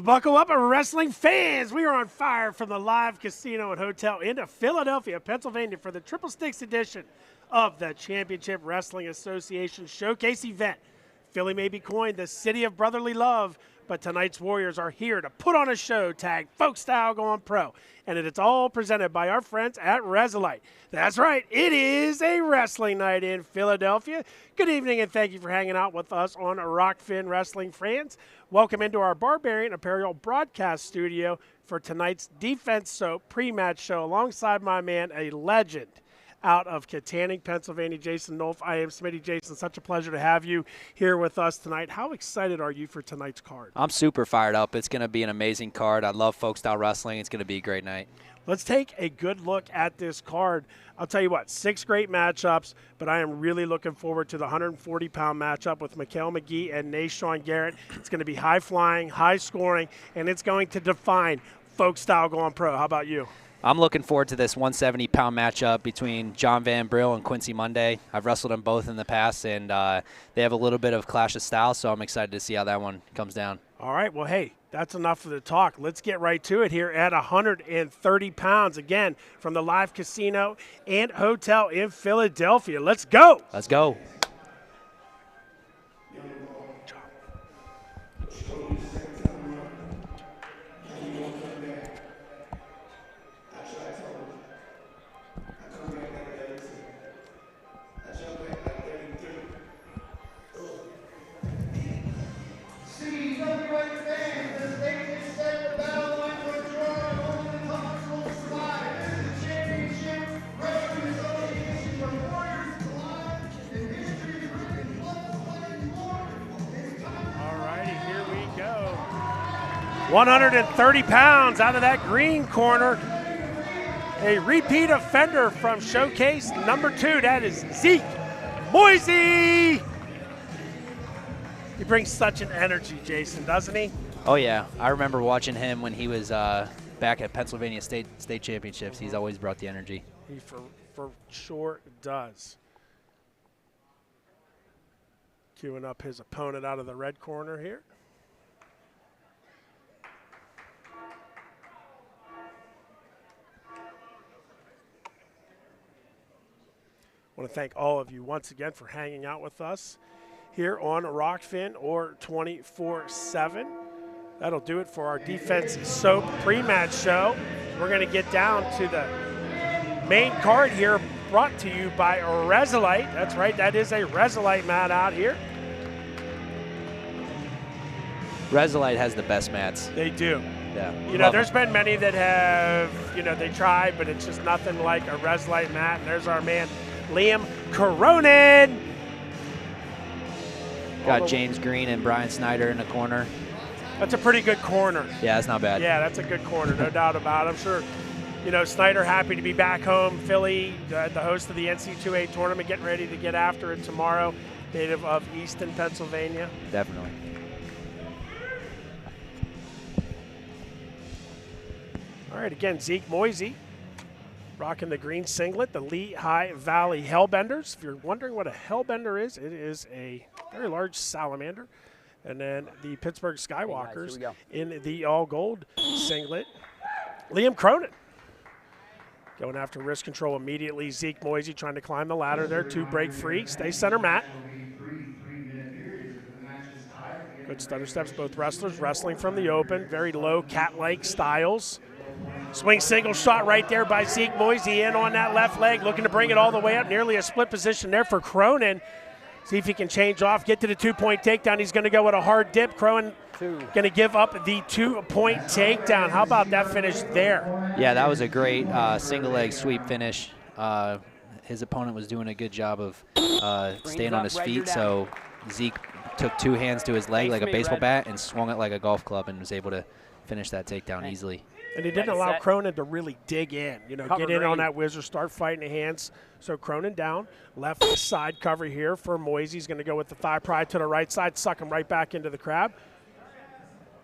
Buckle up, wrestling fans. We are on fire from the live casino and hotel into Philadelphia, Pennsylvania for the Triple Sticks edition of the Championship Wrestling Association Showcase event. Philly may be coined the city of brotherly love, but tonight's Warriors are here to put on a show tagged Folkstyle Going Pro. And it's all presented by our friends at Resilite. That's right, it is a wrestling night in Philadelphia. Good evening and thank you for hanging out with us on Rockfin Wrestling Fans. Welcome into our Barbarian Apparel broadcast studio for tonight's Defense Soap pre-match show alongside my man, a legend out of Katanning, Pennsylvania, Jason Nolf. I am Smitty. Jason, such a pleasure to have you here with us tonight. How excited are you for tonight's card? I'm super fired up. It's going to be an amazing card. I love folk style wrestling. It's going to be a great night. Let's take a good look at this card. I'll tell you what, 6 great matchups, but I am really looking forward to the 140-pound matchup with McGee and Nahshon Garrett. It's going to be high-flying, high-scoring, and it's going to define folk style going pro. How about you? I'm looking forward to this 170-pound matchup between John Van Brill and Quincy Monday. I've wrestled them both in the past, and they have a little bit of clash of styles, so I'm excited to see how that one comes down. All right, well, hey, that's enough of the talk. Let's get right to it here at 130 pounds, again, from the live casino and hotel in Philadelphia. Let's go. Let's go. All righty, here we go. 130 pounds out of that green corner. A repeat offender from Showcase number 2. That is Zeke, Moisey. He brings such an energy, Jason, doesn't he? Oh, yeah. I remember watching him when he was back at Pennsylvania State Championships. He's always brought the energy. He for sure does. Queuing up his opponent out of the red corner here. I want to thank all of you once again for hanging out with us here on Rockfin or 24/7. That'll do it for our Defense Soap pre-match show. We're going to get down to the main card here, brought to you by Resilite. That's right, that is a Resilite mat out here. Resilite has the best mats. They do. Yeah. You know, there's been many that have, they tried, but it's just nothing like a Resilite mat. And there's our man, Liam Cronin. Got James Green and Brian Snyder in the corner. That's a pretty good corner. Yeah, that's not bad. Yeah, that's a good corner, no doubt about it. I'm sure, Snyder happy to be back home. Philly, the host of the NCAA tournament, getting ready to get after it tomorrow. Native of Easton, Pennsylvania. Definitely. All right, again, Zeke Moisey rocking the green singlet, the Lehigh Valley Hellbenders. If you're wondering what a Hellbender is, it is a very large salamander. And then the Pittsburgh Skywalkers in the all-gold singlet. Liam Cronin going after wrist control immediately. Zeke Moisey trying to climb the ladder there to break free. Stay center mat. Good stutter steps, both wrestlers wrestling from the open. Very low cat-like styles. Swing single shot right there by Zeke Moisey in on that left leg, looking to bring it all the way up. Nearly a split position there for Cronin. See if he can change off, get to the 2-point takedown. He's going to go with a hard dip. Cronin going to give up the 2-point takedown. How about that finish there? Yeah, that was a great single leg sweep finish. His opponent was doing a good job of staying on his feet, so Zeke took 2 hands to his leg like a baseball bat and swung it like a golf club and was able to finish that takedown easily. And he didn't allow Cronin to really dig in, get in on that whizzer, start fighting the hands. So Cronin down, left side cover here for Moisey. He's going to go with the thigh pry to the right side, suck him right back into the crab.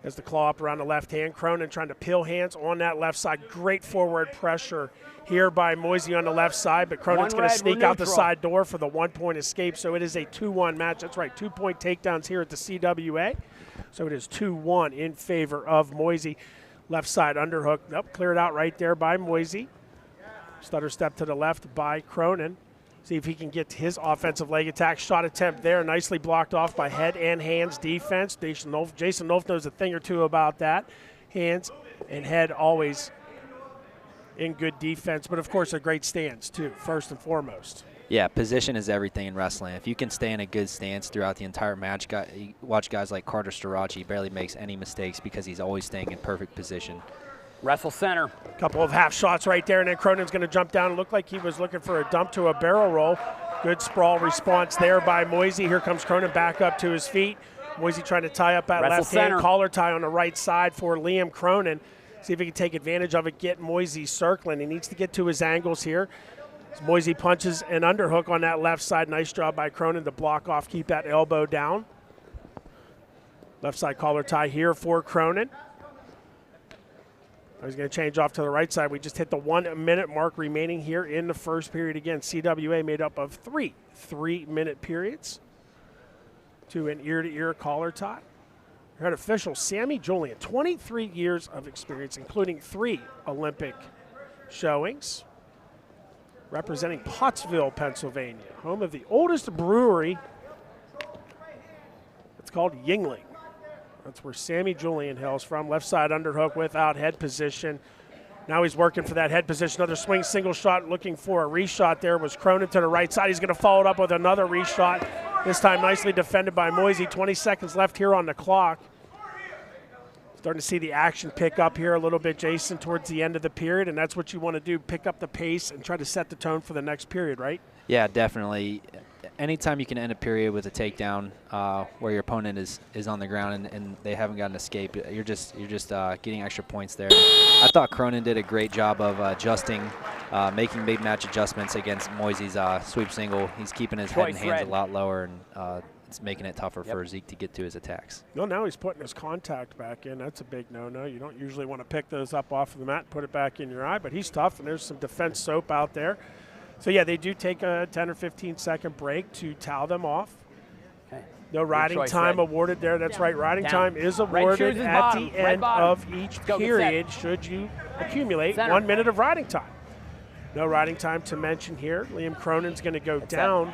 As the claw up around the left hand, Cronin trying to peel hands on that left side. Great forward pressure here by Moisey on the left side, but Cronin's going to sneak out the side door for the 1-point escape. So it is a 2-1 match. That's right, 2-point takedowns here at the CWA. So it is 2-1 in favor of Moisey. Left side underhook. Nope, cleared out right there by Moisey. Stutter step to the left by Cronin. See if he can get to his offensive leg attack. Shot attempt there, nicely blocked off by head and hands defense. Jason Nolf knows a thing or two about that. Hands and head always in good defense, but of course a great stance too, first and foremost. Yeah, position is everything in wrestling. If you can stay in a good stance throughout the entire match, you watch guys like Carter Starachi, he barely makes any mistakes because he's always staying in perfect position. Wrestle center. Couple of half shots right there, and then Cronin's going to jump down. It looked like he was looking for a dump to a barrel roll. Good sprawl response there by Moisey. Here comes Cronin back up to his feet. Moisey trying to tie up that left hand, collar tie on the right side for Liam Cronin. See if he can take advantage of it, get Moisey circling. He needs to get to his angles here. As Moisey punches an underhook on that left side. Nice job by Cronin to block off, keep that elbow down. Left side collar tie here for Cronin. He's going to change off to the right side. We just hit the 1 minute mark remaining here in the first period. Again, CWA made up of 3 3-minute periods to an ear-to-ear collar tie. Our head official, Sammy Julian, 23 years of experience, including 3 Olympic showings. Representing Pottsville, Pennsylvania, home of the oldest brewery. It's called Yingling. That's where Sammy Julian hails from. Left side underhook without head position. Now he's working for that head position. Another swing single shot, looking for a reshot there was Cronin to the right side. He's going to follow it up with another reshot. This time nicely defended by Moisey. 20 seconds left here on the clock. Starting to see the action pick up here a little bit, Jason, towards the end of the period, and that's what you want to do, pick up the pace and try to set the tone for the next period, right? Yeah, definitely. Anytime you can end a period with a takedown where your opponent is on the ground and they haven't got an escape, you're just getting extra points there. I thought Cronin did a great job of adjusting, making mid-match adjustments against Moisey's sweep single. He's keeping his head and hands a lot lower, and it's making it tougher for Zeke to get to his attacks. Well, now he's putting his contact back in. That's a big no-no. You don't usually want to pick those up off of the mat and put it back in your eye, but he's tough, and there's some defense soap out there. So, yeah, they do take a 10 or 15-second break to towel them off. Okay. No riding time awarded there. That's right. Riding time is awarded at the end of each period should you accumulate 1 minute of riding time. No riding time to mention here. Liam Cronin's going to go down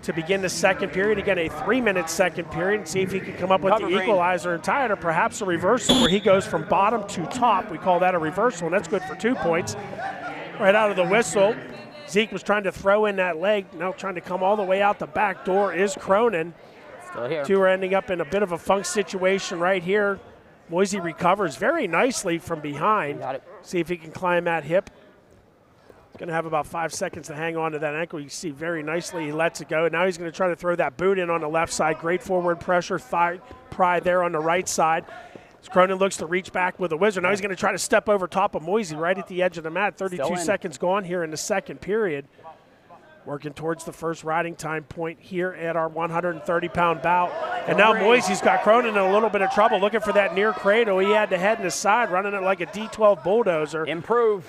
to begin the second period. Again, a 3-minute second period, and see if he can come up with the equalizer and tie it, or perhaps a reversal where he goes from bottom to top. We call that a reversal, and that's good for 2 points. Right out of the whistle, Zeke was trying to throw in that leg, now trying to come all the way out the back door is Cronin. Still here. 2 are ending up in a bit of a funk situation right here. Moisey recovers very nicely from behind. Got it. See if he can climb that hip. Going to have about 5 seconds to hang on to that ankle. You see very nicely he lets it go. Now he's going to try to throw that boot in on the left side. Great forward pressure, thigh pry there on the right side. As Cronin looks to reach back with a wizard. Now he's going to try to step over top of Moisey right at the edge of the mat. 32 seconds gone here in the second period. Working towards the first riding time point here at our 130-pound bout. And now Moisey's got Cronin in a little bit of trouble, looking for that near cradle. He had the head in his side, running it like a D12 bulldozer.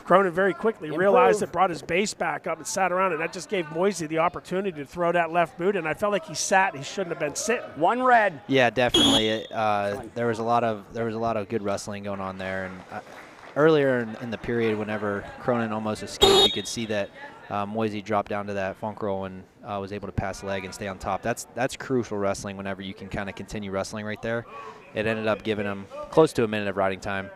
Cronin very quickly realized it, brought his base back up and sat around, and that just gave Moisey the opportunity to throw that left boot, and I felt like he sat. He shouldn't have been sitting. 1 red. Yeah, definitely. There was a lot of good wrestling going on there, and earlier in the period, whenever Cronin almost escaped, you could see that Moisey dropped down to that funk roll and was able to pass the leg and stay on top. That's crucial wrestling whenever you can kind of continue wrestling right there. It ended up giving him close to a minute of riding time,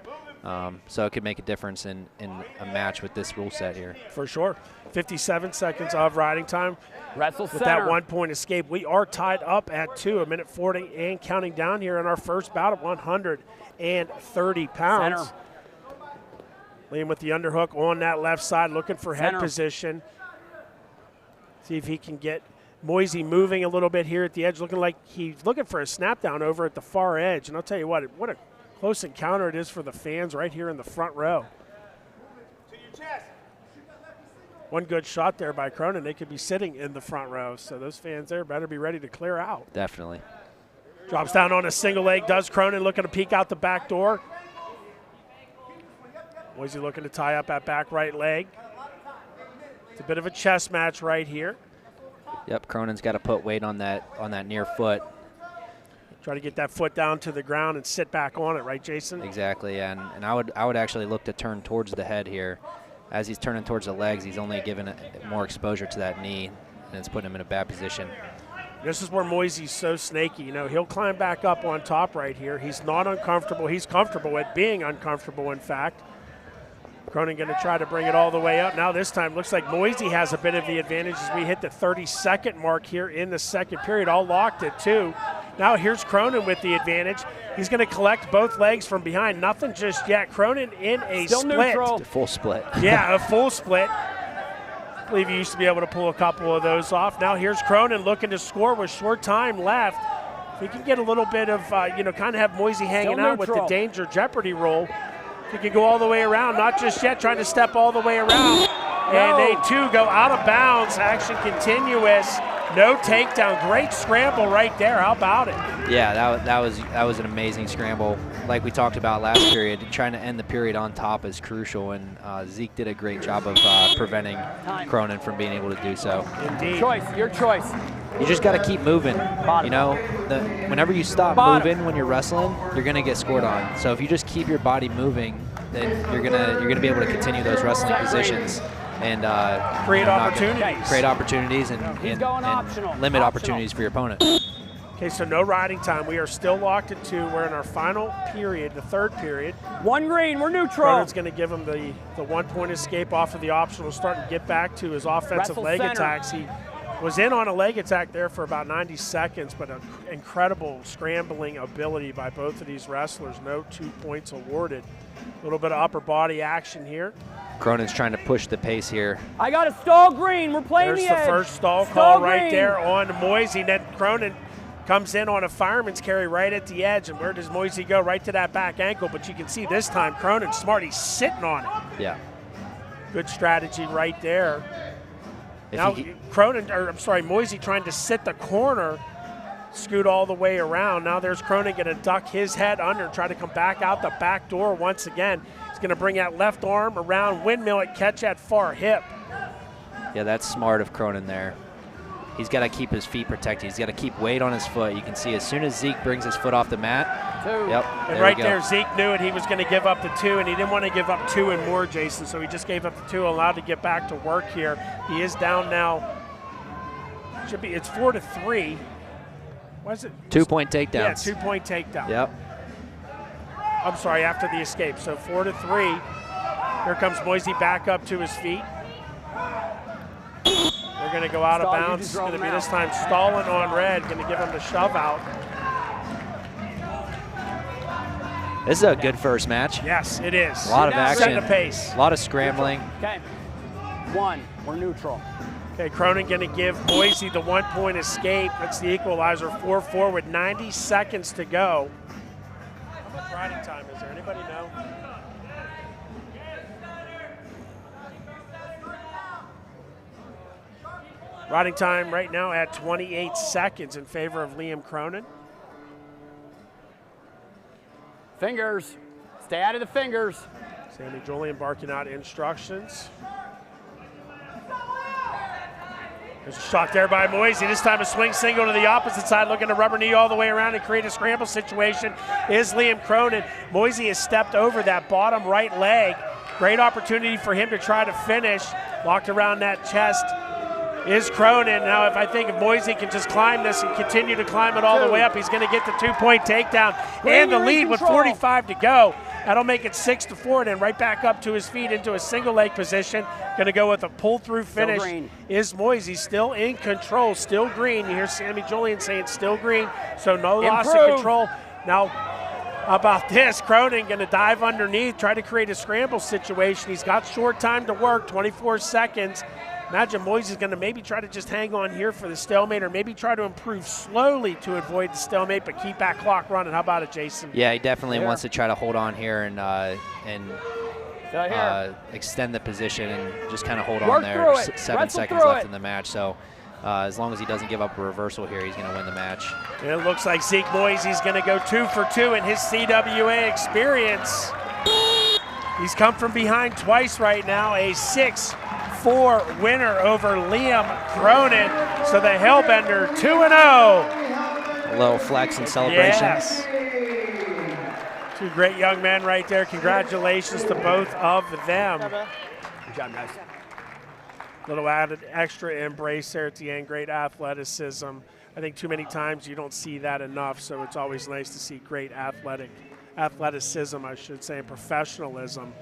so it could make a difference in a match with this rule set here. For sure. 57 seconds of riding time. Wrestle with that 1 point escape. We are tied up at 2, 1:40 and counting down here in our first bout of 130 pounds. Center. Liam with the underhook on that left side, looking for head position. See if he can get Moisey moving a little bit here at the edge, looking like he's looking for a snap down over at the far edge. And I'll tell you what a close encounter it is for the fans right here in the front row. One good shot there by Cronin. They could be sitting in the front row, so those fans there better be ready to clear out. Definitely. Drops down on a single leg, does Cronin, looking to peek out the back door. Moisey looking to tie up that back right leg. It's a bit of a chess match right here. Yep, Cronin's got to put weight on that near foot. Try to get that foot down to the ground and sit back on it, right, Jason? Exactly, and I would actually look to turn towards the head here. As he's turning towards the legs, he's only given more exposure to that knee, and it's putting him in a bad position. This is where Moisey's so snaky. You know, he'll climb back up on top right here. He's not uncomfortable. He's comfortable at being uncomfortable, in fact. Cronin going to try to bring it all the way up. Now this time looks like Moisey has a bit of the advantage as we hit the 30-second mark here in the second period. All locked at 2. Now here's Cronin with the advantage. He's going to collect both legs from behind. Nothing just yet. Cronin in a Still split. Neutral. A full split. Yeah, a full split. I believe he used to be able to pull a couple of those off. Now here's Cronin looking to score with short time left. If he can get a little bit of, kind of have Moisey hanging out with the danger jeopardy roll. If he can go all the way around, not just yet, trying to step all the way around. And they too go out of bounds. Action continuous. No takedown. Great scramble right there. How about it? Yeah, that was an amazing scramble. Like we talked about last period, trying to end the period on top is crucial, and Zeke did a great job of preventing Cronin from being able to do so. Indeed. Your choice. You just got to keep moving. You know, whenever you stop moving when you're wrestling, you're gonna get scored on. So if you just keep your body moving, then you're gonna be able to continue those wrestling positions and create opportunities and limit opportunities for your opponent. Okay, so no riding time. We are still locked at 2. We're in our final period, the third period. 1 green, we're neutral. Cronin's going to give him the 1-point escape off of the optional start and get back to his offensive leg attacks. He was in on a leg attack there for about 90 seconds, but an incredible scrambling ability by both of these wrestlers. No 2 points awarded. A little bit of upper body action here. Cronin's trying to push the pace here. I got a stall green. We're playing There's the edge. There's the first stall call right there on Moisey. Then Cronin comes in on a fireman's carry right at the edge. And where does Moisey go? Right to that back ankle. But you can see this time Cronin's smart. He's sitting on it. Yeah. Good strategy right there. Now Moisey trying to sit the corner, scoot all the way around. Now there's Cronin going to duck his head under and try to come back out the back door once again. He's going to bring that left arm around, windmill it, catch that far hip. Yeah, that's smart of Cronin there. He's got to keep his feet protected. He's got to keep weight on his foot. You can see as soon as Zeke brings his foot off the mat. 2. Yep. And right there, Zeke knew it. He was going to give up the 2, and he didn't want to give up 2 and more, Jason. So he just gave up the 2, allowed to get back to work here. He is down now. It's 4-3. What is it? 2-point takedowns. Yeah, 2-point takedown. Yep. I'm sorry, after the escape. So 4-3. Here comes Moisey back up to his feet. They're going to go out of bounds. It's going to be this time stalling on red. Going to give him the shove out. This is a good first match. Yes, it is. A lot of action. Setting the pace. A lot of scrambling. Okay. 1. We're neutral. Okay, Cronin going to give Moisey the 1-point escape. That's the equalizer. 4-4 with 90 seconds to go. How much riding time is there? Anybody know? Riding time right now at 28 seconds in favor of Liam Cronin. Fingers. Stay out of the fingers. Sammy Joll barking out instructions. There's a shot there by Moisey. This time a swing single to the opposite side, looking to rubber knee all the way around and create a scramble situation is Liam Cronin. Moisey has stepped over that bottom right leg. Great opportunity for him to try to finish. Locked around that chest is Cronin. Now if Moisey can just climb this and continue to climb it all the way up, he's going to get the 2-point takedown and the lead with 45 to go. That'll make it 6-4, then right back up to his feet into a single leg position. Going to go with a pull-through finish is Moisey. Still in control, still green. You hear Sammy Julian saying still green, so no loss of control. Now, how about this? Cronin going to dive underneath, try to create a scramble situation. He's got short time to work, 24 seconds. Imagine Moisey's going to maybe try to just hang on here for the stalemate, or maybe try to improve slowly to avoid the stalemate, but keep that clock running. How about it, Jason? Yeah, he definitely wants to try to hold on here and extend the position and just kind of hold on there. 7 seconds left in the match, so as long as he doesn't give up a reversal here, he's going to win the match. And it looks like Zeke Moisey's going to go 2 for 2 in his CWA experience. He's come from behind twice right now, a 6-4 winner over Liam Cronin. So the Hellbender 2-0. A little flex and celebration. Yes. Two great young men right there. Congratulations to both of them. Good job, guys. Little added extra embrace there at the end. Great athleticism. I think too many times you don't see that enough, so it's always nice to see great athleticism, I should say, and professionalism.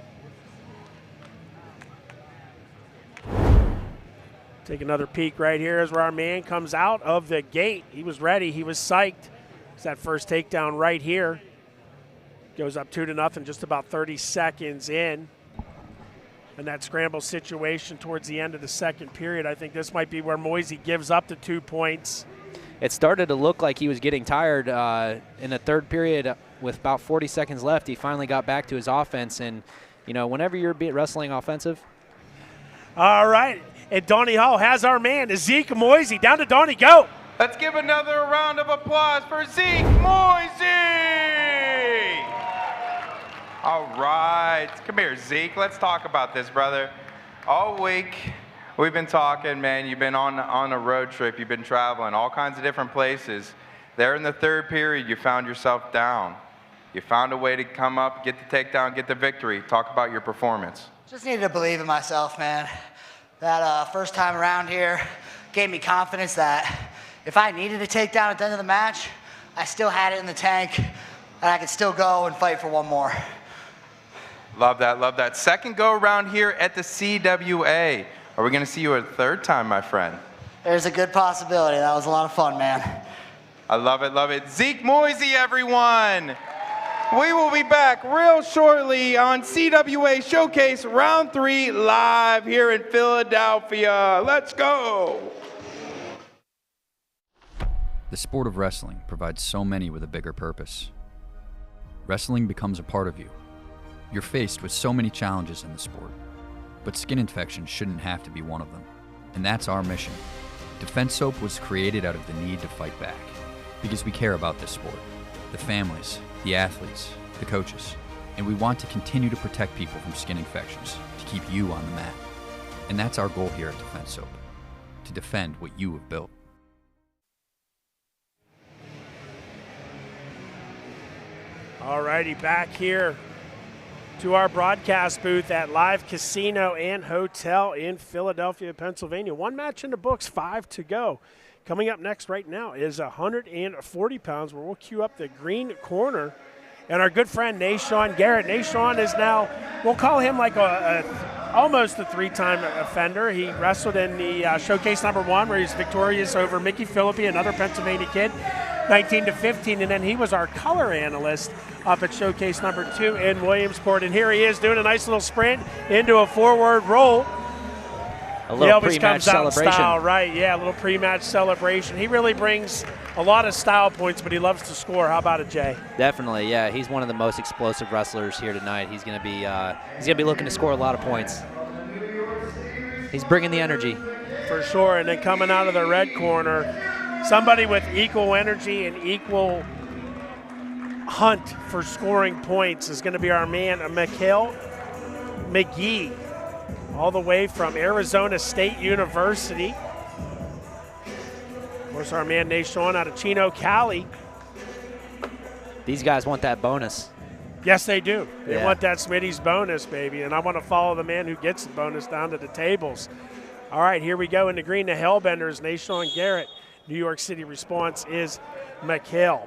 Take another peek right here as where our man comes out of the gate. He was ready. He was psyched. It's that first takedown right here. Goes up 2-0 just about 30 seconds in. And that scramble situation towards the end of the second period, I think this might be where Moisey gives up the 2 points. It started to look like he was getting tired in the third period with about 40 seconds left. He finally got back to his offense. And, you know, whenever you're wrestling offensive. All right. And Donnie Hall has our man, Zeke Moisey. Down to Donnie, go. Let's give another round of applause for Zeke Moisey. All right. Come here, Zeke. Let's talk about this, brother. All week, we've been talking, man. You've been on a road trip. You've been traveling all kinds of different places. There in the third period, you found yourself down. You found a way to come up, get the takedown, get the victory. Talk about your performance. Just needed to believe in myself, man. That first time around here gave me confidence that if I needed a takedown at the end of the match, I still had it in the tank, and I could still go and fight for one more. Love that, love that. Second go around here at the CWA. Are we going to see you a third time, my friend? There's a good possibility. That was a lot of fun, man. I love it, love it. Zeke Moisey, everyone. We will be back real shortly on CWA Showcase Round 3 live here in Philadelphia. Let's go. The sport of wrestling provides so many with a bigger purpose. Wrestling becomes a part of you. You're faced with so many challenges in the sport, but skin infections shouldn't have to be one of them. And that's our mission. Defense Soap was created out of the need to fight back, because we care about this sport, the families, the athletes, the coaches, and we want to continue to protect people from skin infections to keep you on the mat. And that's our goal here at Defense Soap, to defend what you have built. All righty, back here to our broadcast booth at Live Casino and Hotel in Philadelphia, Pennsylvania. One match in the books, 5 to go. Coming up next right now is 140 pounds, where we'll queue up the green corner. And our good friend Nahshon Garrett. Nahshon is now, we'll call him like almost a 3-time offender. He wrestled in the Showcase #1, where he's victorious over Micky, Phillippi, another Pennsylvania kid, 19-15. And then he was our color analyst up at Showcase #2 in Williamsport. And here he is doing a nice little sprint into a forward roll. A little pre-match celebration. Style, right? Yeah, a little pre-match celebration. He really brings a lot of style points, but he loves to score. How about it, Jay? Definitely, yeah. He's one of the most explosive wrestlers here tonight. He's gonna be looking to score a lot of points. He's bringing the energy. For sure. And then coming out of the red corner, somebody with equal energy and equal hunt for scoring points is going to be our man, McGee, all the way from Arizona State University. Of course, our man Nahshon out of Chino, Cali. These guys want that bonus. Yes, they do. They Yeah. want that Smitty's bonus, baby. And I want to follow the man who gets the bonus down to the tables. All right, here we go in the green, the Hellbenders, Nahshon Garrett. New York City response is McGee.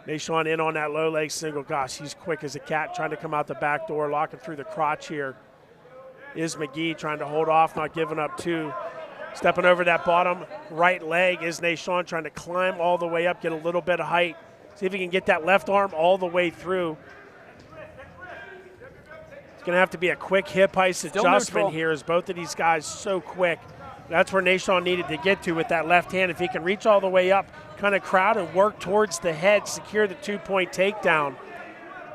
Nahshon in on that low leg single. Gosh, he's quick as a cat, trying to come out the back door, locking through the crotch here. Is McGee trying to hold off, not giving up two. Stepping over that bottom right leg is Nahshon, trying to climb all the way up, get a little bit of height. See if he can get that left arm all the way through. It's going to have to be a quick hip heist adjustment here, as both of these guys so quick. That's where Nahshon needed to get to with that left hand. If he can reach all the way up, kind of crowd and work towards the head, secure the 2-point takedown.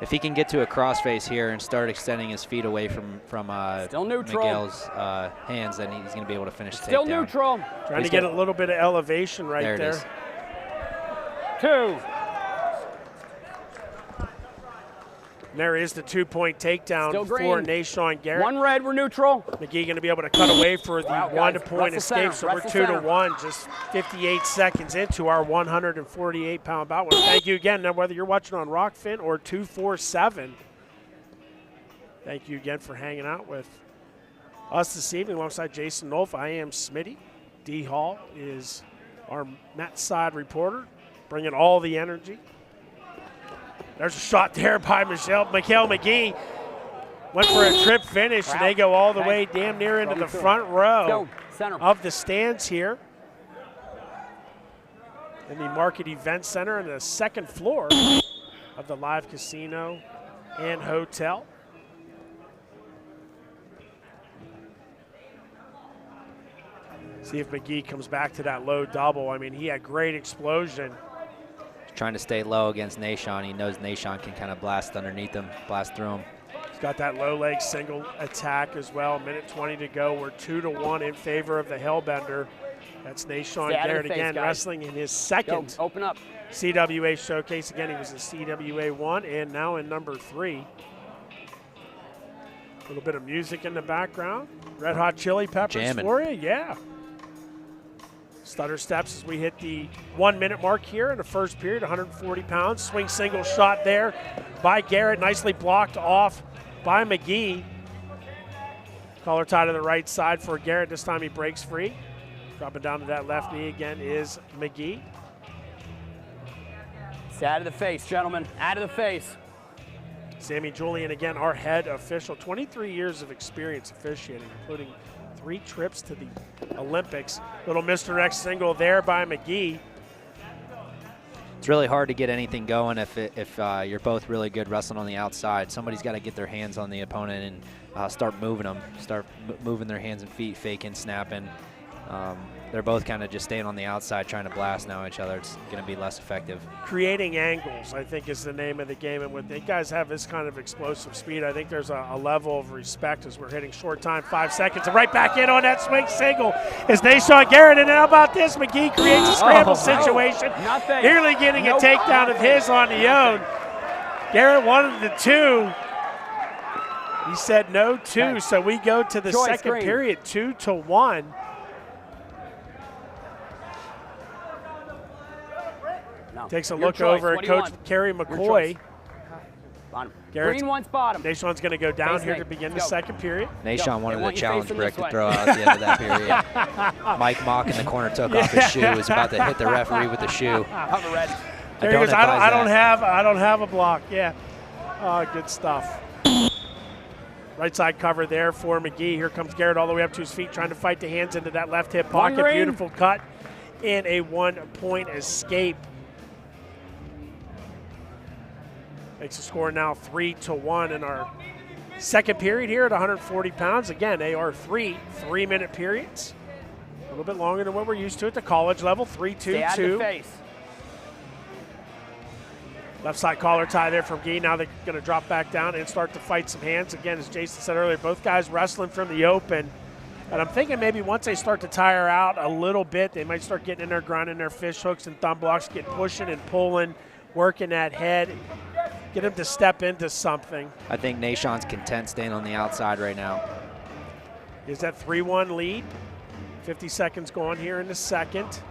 If he can get to a crossface here and start extending his feet away from Miguel's hands, then he's going to be able to finish the takedown. Still neutral. Trying to get a little bit of elevation right there. There it is. 2. And there is the 2-point takedown for Nahshon Garrett. 1 red, we're neutral. McGee going to be able to cut away for the 1-point escape, so we're 2-1, just 58 seconds into our 148-pound bout. Well, thank you again. Now, whether you're watching on Rockfin or 247, thank you again for hanging out with us this evening alongside Jason Nolf. I am Smitty. D. Hall is our Met side reporter, bringing all the energy. There's a shot there by McGee. Went for a trip finish, and they go all the way damn near into the front row of the stands here in the Market Event Center in the second floor of the Live Casino and Hotel. See if McGee comes back to that low double. I mean, he had great explosion. Trying to stay low against Nahshon. He knows Nahshon can kind of blast underneath him, blast through him. He's got that low leg single attack as well. 1:20 to go. We're 2-1 in favor of the Hellbender. That's Nahshon Garrett again, wrestling in his second open up CWA Showcase. Again, he was in CWA 1 and now in number 3. A little bit of music in the background. Red Hot Chili Peppers Jamming for you, yeah. Stutter steps as we hit the 1-minute mark here in the first period, 140 pounds. Swing single shot there by Garrett, nicely blocked off by McGee. Collar tie to the right side for Garrett. This time he breaks free. Dropping down to that left knee again is McGee. It's out of the face, gentlemen, out of the face. Sammy Julian again, our head official. 23 years of experience officiating, including 3 trips to the Olympics. Little misdirect single there by McGee. It's really hard to get anything going if you're both really good wrestling on the outside. Somebody's got to get their hands on the opponent and start moving them, moving their hands and feet, faking, snapping. They're both kind of just staying on the outside trying to blast now each other. It's going to be less effective. Creating angles, I think, is the name of the game. And when the guys have this kind of explosive speed, I think there's a level of respect as we're hitting short time, 5 seconds. And right back in on that swing single is Nahshon Garrett. And how about this? McGee creates a scramble situation. Nearly getting a takedown of his on the own. Garrett wanted the 2. He said no 2. So we go to the second period, 2-1. Takes a look over at Coach Kerry McCoy. Green wants bottom. Nahshon's going to go down here to begin the second period. Nahshon wanted a challenge brick to throw out at the end of that period. Mike Mock in the corner took off his shoe. Was about to hit the referee with the shoe. There he goes. I don't have a block. Yeah. Good stuff. Right side cover there for McGee. Here comes Garrett all the way up to his feet, trying to fight the hands into that left hip pocket. Beautiful cut and a 1-point escape. Makes the score now 3-1 in our second period here at 140 pounds. Again, they are 3-minute periods. A little bit longer than what we're used to at the college level. 3-2-2. Left side collar tie there from McGee. Now they're going to drop back down and start to fight some hands. Again, as Jason said earlier, both guys wrestling from the open. And I'm thinking maybe once they start to tire out a little bit, they might start getting in there, grinding their fish hooks and thumb blocks, get pushing and pulling, working that head. Get him to step into something. I think Nahshon's content staying on the outside right now. Is that 3-1 lead? 50 seconds gone here in the second.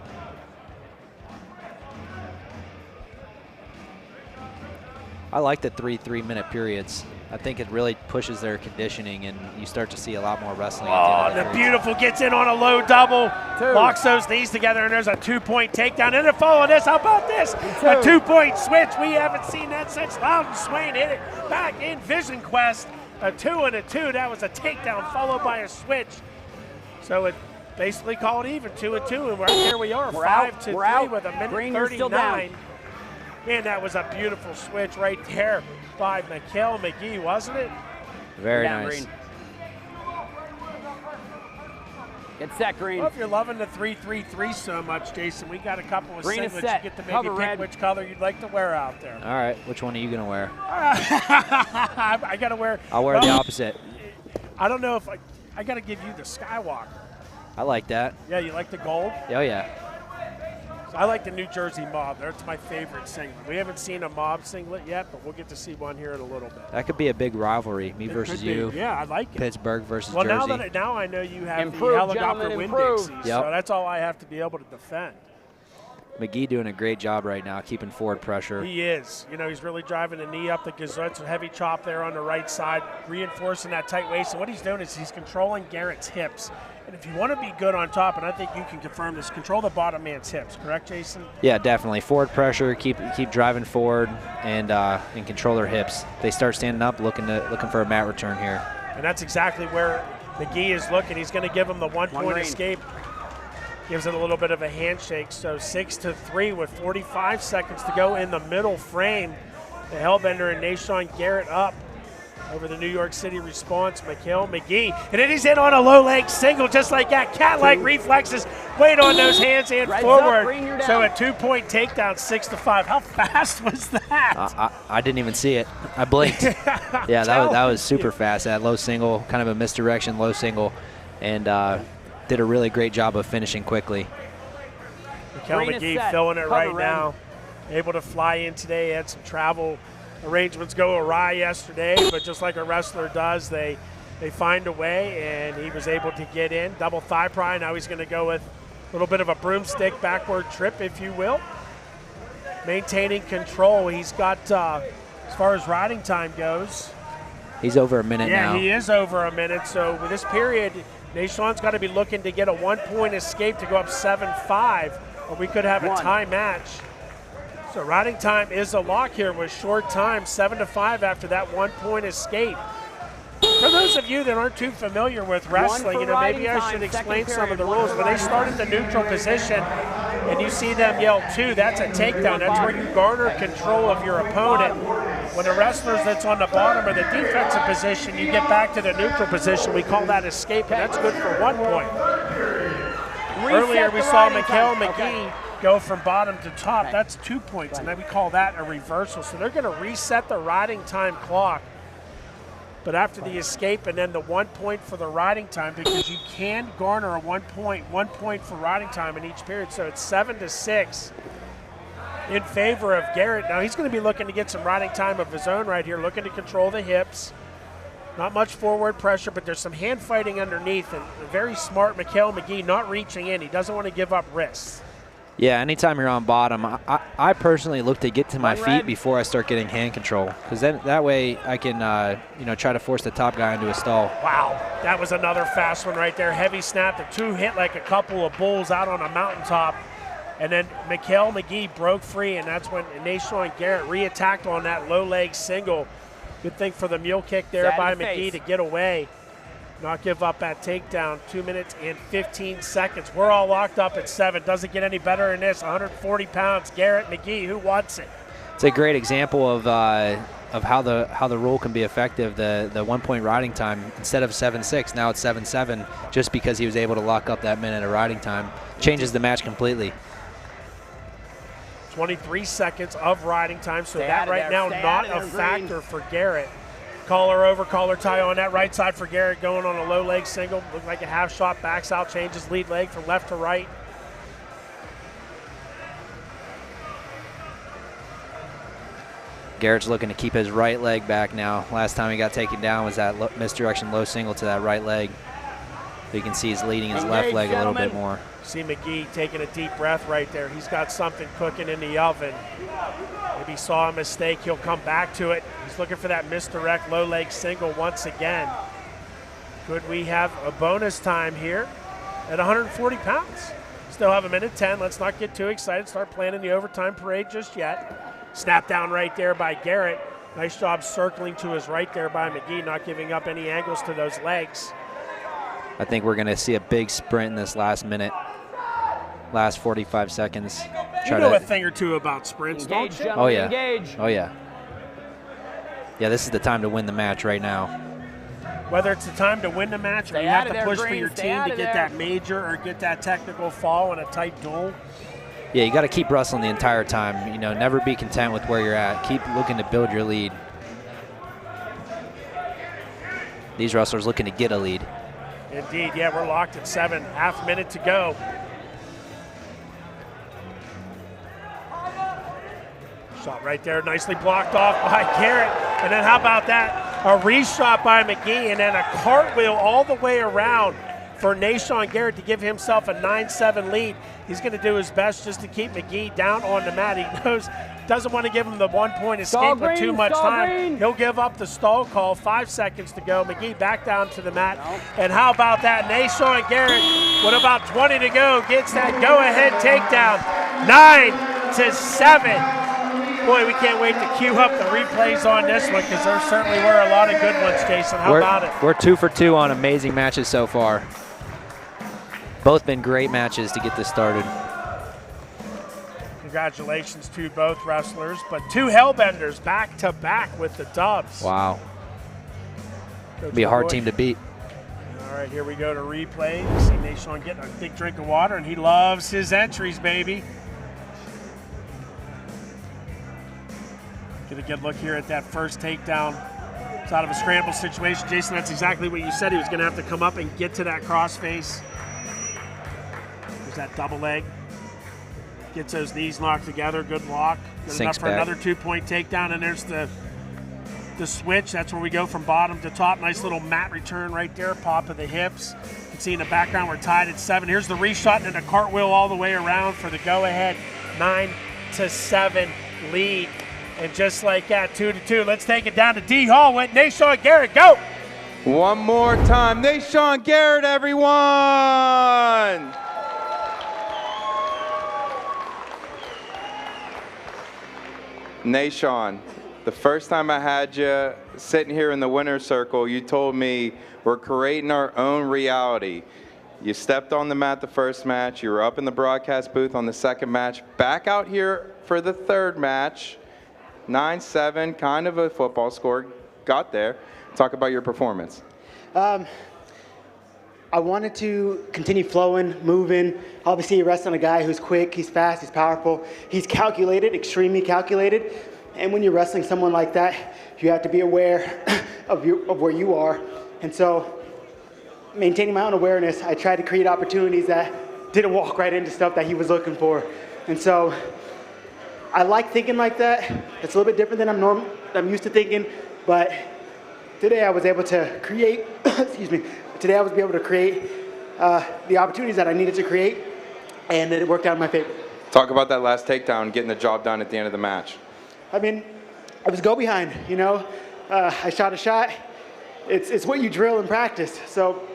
I like the 3-minute periods. I think it really pushes their conditioning, and you start to see a lot more wrestling. Oh, the beautiful gets in on a low double. Locks those knees together, and there's a 2-point takedown. And to follow this, how about this? A 2-point switch. We haven't seen that since Loudon Swain hit it back in Vision Quest. A 2 and a 2. That was a takedown followed by a switch. So it basically called even, 2 and 2, and right here we are, 5-3 with a minute 39. Man, that was a beautiful switch right there by McGee, wasn't it? Very nice. Get set, Green. Well, if you're loving the 3-3-3 so much, Jason, we got a couple of singlets. You get to maybe pick which color you'd like to wear out there. All right, which one are you going to wear? I got to wear. I'll wear the opposite. I don't know if I got to give you the Skywalker. I like that. Yeah, you like the gold? Oh, yeah. I like the New Jersey Mob. That's my favorite singlet. We haven't seen a Mob singlet yet, but we'll get to see one here in a little bit. That could be a big rivalry, me versus you. Yeah, I like it. Pittsburgh versus well, Jersey. Now I know you have Improved, the helicopter Winn-Dixie, Yep. so that's all I have to be able to defend. McGee doing a great job right now, keeping forward pressure. He is. You know, he's really driving the knee up the gazette. A heavy chop there on the right side, reinforcing that tight waist. And what he's doing is he's controlling Garrett's hips. And if you want to be good on top, and I think you can confirm this, control the bottom man's hips. Correct, Jason? Yeah, definitely. Forward pressure, keep driving forward, and control their hips. They start standing up, looking for a mat return here. And that's exactly where McGee is looking. He's going to give him the one-point escape. Gives it a little bit of a handshake. So 6-3 with 45 seconds to go in the middle frame. The Hellbender and Nahshon Garrett up over the New York City response. McGee. And then he's in on a low leg single just like that. Cat-like reflexes. Weight on those hands and forward. So a 2-point takedown, 6-5. How fast was that? I didn't even see it. I blinked. Yeah, that was super fast. That low single, kind of a misdirection low single. And did a really great job of finishing quickly. McGee filling it right now. Able to fly in today. Had some travel arrangements go awry yesterday, but just like a wrestler does, they find a way, and he was able to get in. Double thigh pry. Now he's going to go with a little bit of a broomstick backward trip, if you will. Maintaining control. He's got, as far as riding time goes, he's over a minute now. Yeah, he is over a minute. So with this period, Nahshon's got to be looking to get a 1-point escape to go up 7-5, or we could have a tie match. So riding time is a lock here with short time, 7-5 after that 1-point escape. For those of you that aren't too familiar with wrestling, you know, maybe I should explain some of the rules. When they start in the neutral position and you see them yell 2, that's a takedown. That's where you garner control of your opponent. When the wrestler's that's on the bottom of the defensive position, you get back to the neutral position. We call that escape, and that's good for 1 point. Earlier we saw McGee go from bottom to top. That's 2 points, and then we call that a reversal. So they're going to reset the riding time clock. But after the escape and then the 1 point for the riding time, because you can garner a 1 point for riding time in each period. So it's 7-6 in favor of Garrett. Now he's going to be looking to get some riding time of his own right here, looking to control the hips. Not much forward pressure, but there's some hand fighting underneath, and a very smart McGee not reaching in. He doesn't want to give up wrists. Yeah, anytime you're on bottom, I personally look to get to my feet before I start getting hand control, because then that way I can try to force the top guy into a stall. Wow, that was another fast one right there. Heavy snap. The 2 hit like a couple of bulls out on a mountaintop. And then McGee broke free, and that's when Nahshon Garrett re-attacked on that low leg single. Good thing for the mule kick there by McGee to get away. Not give up that takedown. 2 minutes and 15 seconds. We're all locked up at 7. Doesn't get any better than this. 140 pounds. Garrett, McGee, who wants it? It's a great example of how the rule can be effective. The 1 point riding time, instead of 7-6, now it's 7-7, just because he was able to lock up that minute of riding time. Changes the match completely. 23 seconds of riding time, so that right now not a factor for Garrett. Collar over, collar tie on that right side for Garrett, going on a low leg single. Looked like a half shot, backs out, changes lead leg from left to right. Garrett's looking to keep his right leg back now. Last time he got taken down was that misdirection low single to that right leg. So you can see he's leading his left leg a little bit more. See McGee taking a deep breath right there. He's got something cooking in the oven. Maybe saw a mistake. He'll come back to it. He's looking for that misdirect low leg single once again. Could we have a bonus time here at 140 pounds? Still have a minute 10. Let's not get too excited. Start planning the overtime parade just yet. Snap down right there by Garrett. Nice job circling to his right there by McGee, not giving up any angles to those legs. I think we're going to see a big sprint in this last minute. Last 45 seconds. You know a thing or two about sprints, don't you? Oh, yeah. Oh, yeah. Yeah, this is the time to win the match right now. Whether it's the time to win the match or you have to push for your team to get that major or get that technical fall in a tight duel. Yeah, you got to keep wrestling the entire time. You know, never be content with where you're at. Keep looking to build your lead. These wrestlers looking to get a lead. Indeed, yeah, we're locked at 7. Half minute to go. Shot right there, nicely blocked off by Garrett. And then how about that? A reshot by McGee, and then a cartwheel all the way around for Nahshon Garrett to give himself a 9-7 lead. He's going to do his best just to keep McGee down on the mat. He knows, doesn't want to give him the 1-point escape with too much time. He'll give up the stall call, 5 seconds to go. McGee back down to the mat. And how about that? Nahshon Garrett, with about 20 to go, gets that go-ahead takedown, 9-7. Boy, we can't wait to queue up the replays on this one because there certainly were a lot of good ones, Jason. How about it? We're 2 for 2 on amazing matches so far. Both been great matches to get this started. Congratulations to both wrestlers, but 2 Hellbenders back-to-back with the dubs. Wow. Be a hard team to beat. All right, here we go to replay. You see Nahshon getting a big drink of water, and he loves his entries, baby. Get a good look here at that first takedown. It's out of a scramble situation. Jason, that's exactly what you said. He was going to have to come up and get to that crossface. There's that double leg. Gets those knees knocked together. Good block. Good enough for another 2-point takedown. And there's the switch. That's where we go from bottom to top. Nice little mat return right there. Pop of the hips. You can see in the background we're tied at 7. Here's the reshot and then a cartwheel all the way around for the go-ahead 9-7 lead. And just like that, 2-2. Let's take it down to D Hall with Nahshon Garrett. Go! One more time. Nahshon Garrett, everyone! Nahshon, the first time I had you sitting here in the winner's circle, you told me we're creating our own reality. You stepped on the mat the first match. You were up in the broadcast booth on the second match. Back out here for the third match. 9-7, kind of a football score. Got there. Talk about your performance. I wanted to continue flowing, moving. Obviously, you're wrestling a guy who's quick, he's fast, he's powerful. He's calculated, extremely calculated. And when you're wrestling someone like that, you have to be aware of where you are. And so, maintaining my own awareness, I tried to create opportunities that didn't walk right into stuff that he was looking for. And so, I like thinking like that. It's a little bit different than I'm used to thinking, but today I was able to create, excuse me, today I was able to create the opportunities that I needed to create, and it worked out in my favor. Talk about that last takedown, getting the job done at the end of the match. I mean, it was go behind, you know. I shot a shot. It's what you drill in practice. So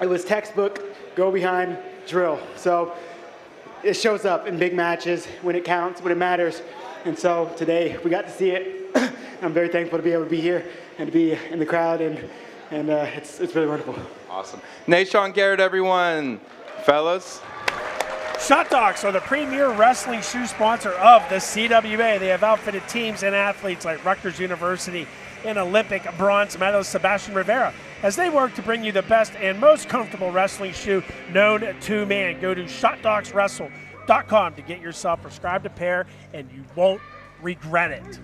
it was textbook, go behind, drill. So it shows up in big matches when it counts, when it matters. And so today we got to see it. I'm very thankful to be able to be here and to be in the crowd, and it's really wonderful. Awesome. Nahshon Garrett, everyone. Fellas. Shot Docs are the premier wrestling shoe sponsor of the CWA. They have outfitted teams and athletes like Rutgers University and Olympic bronze medalist Sebastian Rivera as they work to bring you the best and most comfortable wrestling shoe known to man. Go to shotdocswrestle.com to get yourself prescribed a pair, and you won't regret it.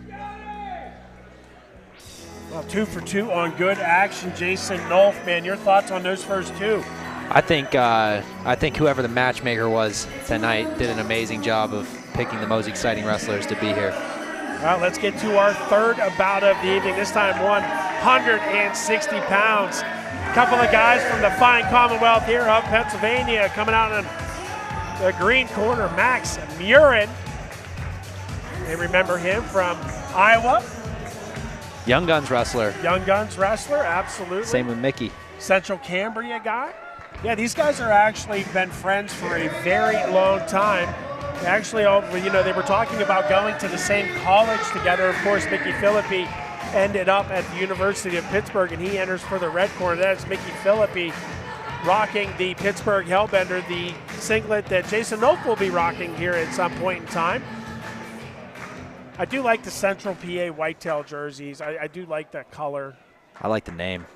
Well, 2 for 2 on good action. Jason Nolf, man, your thoughts on those first 2? I think whoever the matchmaker was tonight did an amazing job of picking the most exciting wrestlers to be here. All right, let's get to our third bout of the evening. This time 160 pounds. A couple of guys from the fine Commonwealth here of Pennsylvania coming out in the green corner. Max Murin. You remember him from Iowa. Young Guns wrestler. Young Guns wrestler, absolutely. Same with Micky. Central Cambria guy. Yeah, these guys are actually been friends for a very long time. Actually, you know, they were talking about going to the same college together. Of course, Micky Phillippi ended up at the University of Pittsburgh, and he enters for the red corner. That's Micky Phillippi rocking the Pittsburgh Hellbender, the singlet that Jason Nolf will be rocking here at some point in time. I do like the Central PA whitetail jerseys. I do like that color. I like the name.